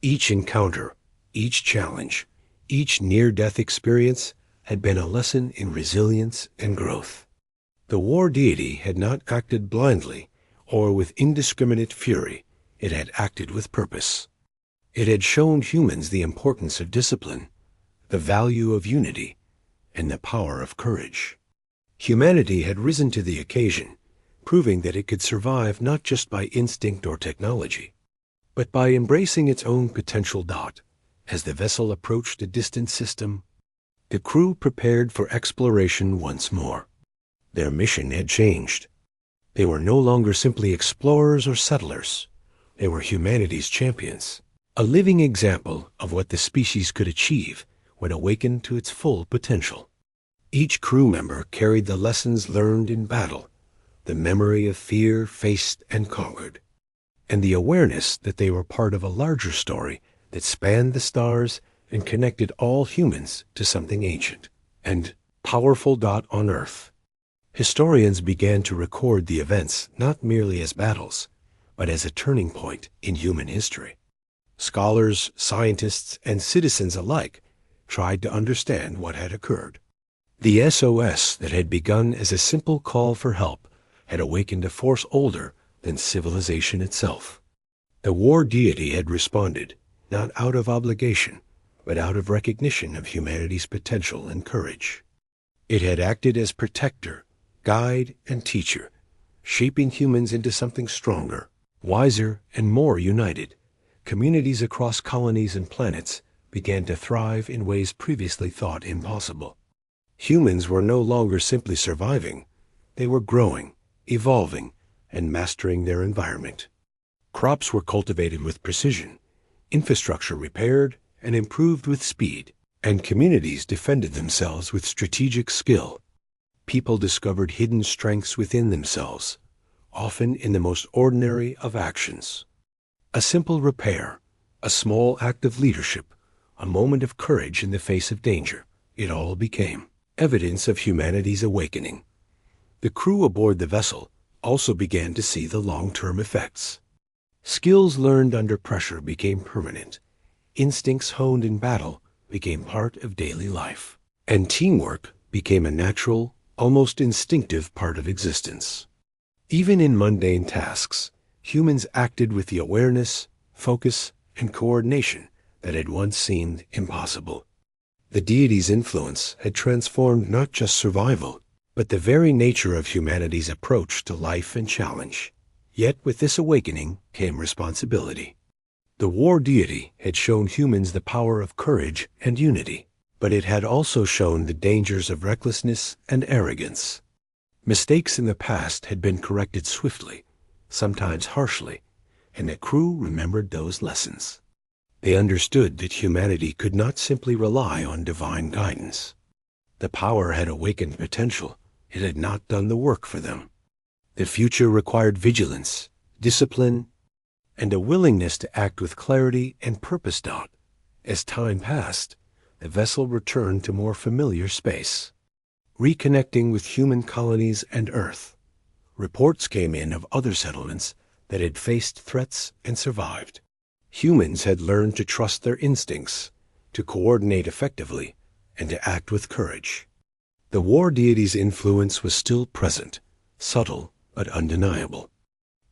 [SPEAKER 1] Each encounter, each challenge, each near-death experience had been a lesson in resilience and growth. The war deity had not acted blindly or with indiscriminate fury. It had acted with purpose. It had shown humans the importance of discipline, the value of unity, and the power of courage. Humanity had risen to the occasion, proving that it could survive not just by instinct or technology, but by embracing its own potential. As the vessel approached a distant system, the crew prepared for exploration once more. Their mission had changed. They were no longer simply explorers or settlers. They were humanity's champions, a living example of what the species could achieve when awakened to its full potential. Each crew member carried the lessons learned in battle, the memory of fear faced and conquered, and the awareness that they were part of a larger story that spanned the stars and connected all humans to something ancient and powerful. On Earth, historians began to record the events not merely as battles, but as a turning point in human history. Scholars, scientists, and citizens alike tried to understand what had occurred. The SOS that had begun as a simple call for help had awakened a force older than civilization itself. The war deity had responded, not out of obligation, but out of recognition of humanity's potential and courage. It had acted as protector, guide, and teacher, shaping humans into something stronger, wiser, and more united. Communities across colonies and planets began to thrive in ways previously thought impossible. Humans were no longer simply surviving. They were growing, evolving, and mastering their environment. Crops were cultivated with precision, infrastructure repaired and improved with speed, and communities defended themselves with strategic skill. People discovered hidden strengths within themselves, often in the most ordinary of actions. A simple repair, a small act of leadership, a moment of courage in the face of danger, it all became evidence of humanity's awakening. The crew aboard the vessel also began to see the long-term effects. Skills learned under pressure became permanent. Instincts honed in battle became part of daily life. And teamwork became a natural, almost instinctive part of existence. Even in mundane tasks, humans acted with the awareness, focus, and coordination that had once seemed impossible. The deity's influence had transformed not just survival, but the very nature of humanity's approach to life and challenge. Yet with this awakening came responsibility. The war deity had shown humans the power of courage and unity, but it had also shown the dangers of recklessness and arrogance. Mistakes in the past had been corrected swiftly, sometimes harshly, and the crew remembered those lessons. They understood that humanity could not simply rely on divine guidance. The power had awakened potential. It had not done the work for them. The future required vigilance, discipline, and a willingness to act with clarity and purpose. As time passed, the vessel returned to more familiar space, reconnecting with human colonies and Earth. Reports came in of other settlements that had faced threats and survived. Humans had learned to trust their instincts, to coordinate effectively, and to act with courage. The war deity's influence was still present, subtle but undeniable.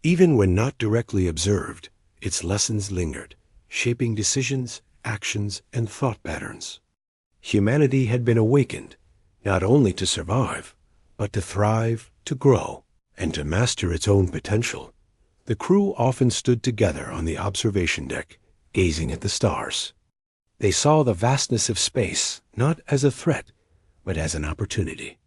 [SPEAKER 1] Even when not directly observed, its lessons lingered, shaping decisions, actions, and thought patterns. Humanity had been awakened, not only to survive, but to thrive, to grow, and to master its own potential. The crew often stood together on the observation deck, gazing at the stars. They saw the vastness of space not as a threat, but as an opportunity.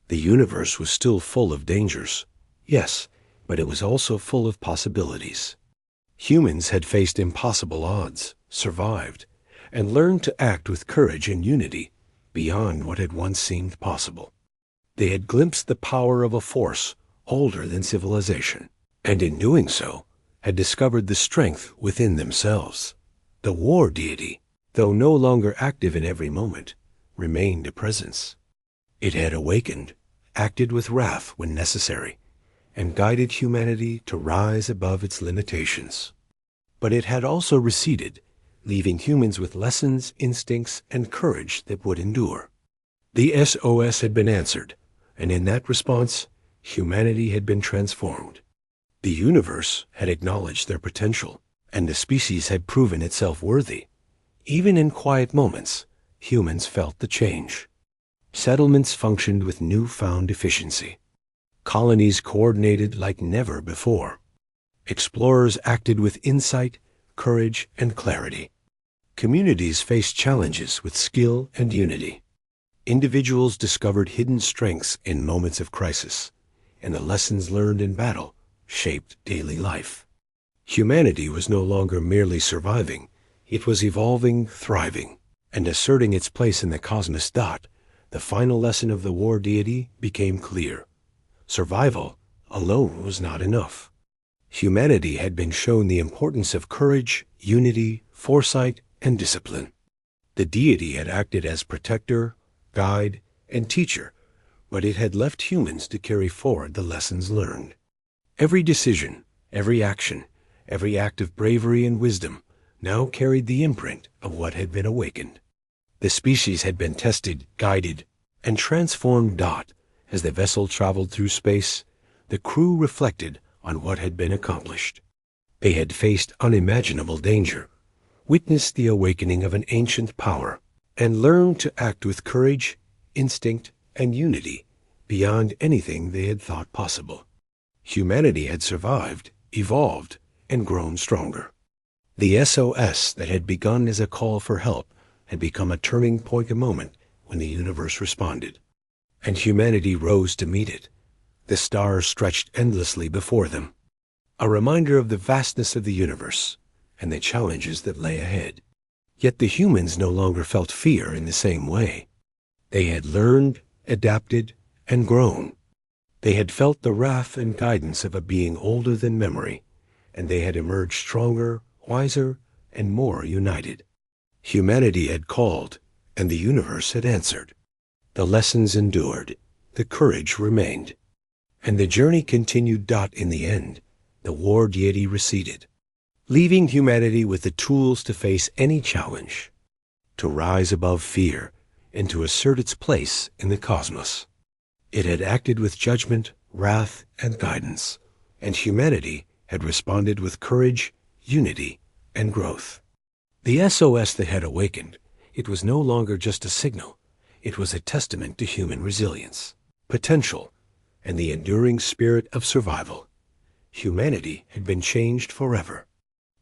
[SPEAKER 1] The universe was still full of dangers, yes, but it was also full of possibilities. Humans had faced impossible odds, survived, and learned to act with courage and unity beyond what had once seemed possible. They had glimpsed the power of a force older than civilization, and in doing so, had discovered the strength within themselves. The war deity, though no longer active in every moment, remained a presence. It had awakened, acted with wrath when necessary, and guided humanity to rise above its limitations. But it had also receded, leaving humans with lessons, instincts, and courage that would endure. The SOS had been answered, and in that response, humanity had been transformed. The universe had acknowledged their potential, and the species had proven itself worthy. Even in quiet moments, humans felt the change. Settlements functioned with newfound efficiency. Colonies coordinated like never before. Explorers acted with insight, courage, and clarity. Communities faced challenges with skill and unity. Individuals discovered hidden strengths in moments of crisis, and the lessons learned in battle shaped daily life. Humanity was no longer merely surviving, it was evolving, thriving, and asserting its place in the cosmos. The final lesson of the war deity became clear. Survival alone was not enough. Humanity had been shown the importance of courage, unity, foresight, and discipline. The deity had acted as protector, guide, and teacher, but it had left humans to carry forward the lessons learned. Every decision, every action, every act of bravery and wisdom now carried the imprint of what had been awakened. The species had been tested, guided, and transformed. As the vessel traveled through space, the crew reflected on what had been accomplished. They had faced unimaginable danger, witnessed the awakening of an ancient power, and learned to act with courage, instinct, and unity beyond anything they had thought possible. Humanity had survived, evolved, and grown stronger. The SOS that had begun as a call for help had become a turning point, a moment when the universe responded, and humanity rose to meet it. The stars stretched endlessly before them, a reminder of the vastness of the universe and the challenges that lay ahead. Yet the humans no longer felt fear in the same way. They had learned, adapted, and grown. They had felt the wrath and guidance of a being older than memory, and they had emerged stronger, wiser, and more united. Humanity had called, and the universe had answered. The lessons endured, the courage remained, and the journey continued. In the end, the war deity receded, leaving humanity with the tools to face any challenge, to rise above fear, and to assert its place in the cosmos. It had acted with judgment, wrath, and guidance, and humanity had responded with courage, unity, and growth. The SOS that had awakened, it was no longer just a signal. It was a testament to human resilience, potential, and the enduring spirit of survival. Humanity had been changed forever.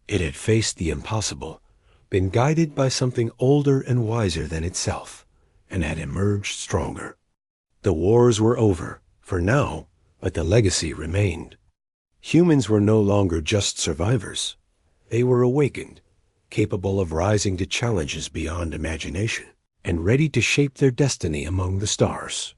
[SPEAKER 1] It had faced the impossible, been guided by something older and wiser than itself, and had emerged stronger. The wars were over, for now, but the legacy remained. Humans were no longer just survivors. They were awakened, capable of rising to challenges beyond imagination, and ready to shape their destiny among the stars.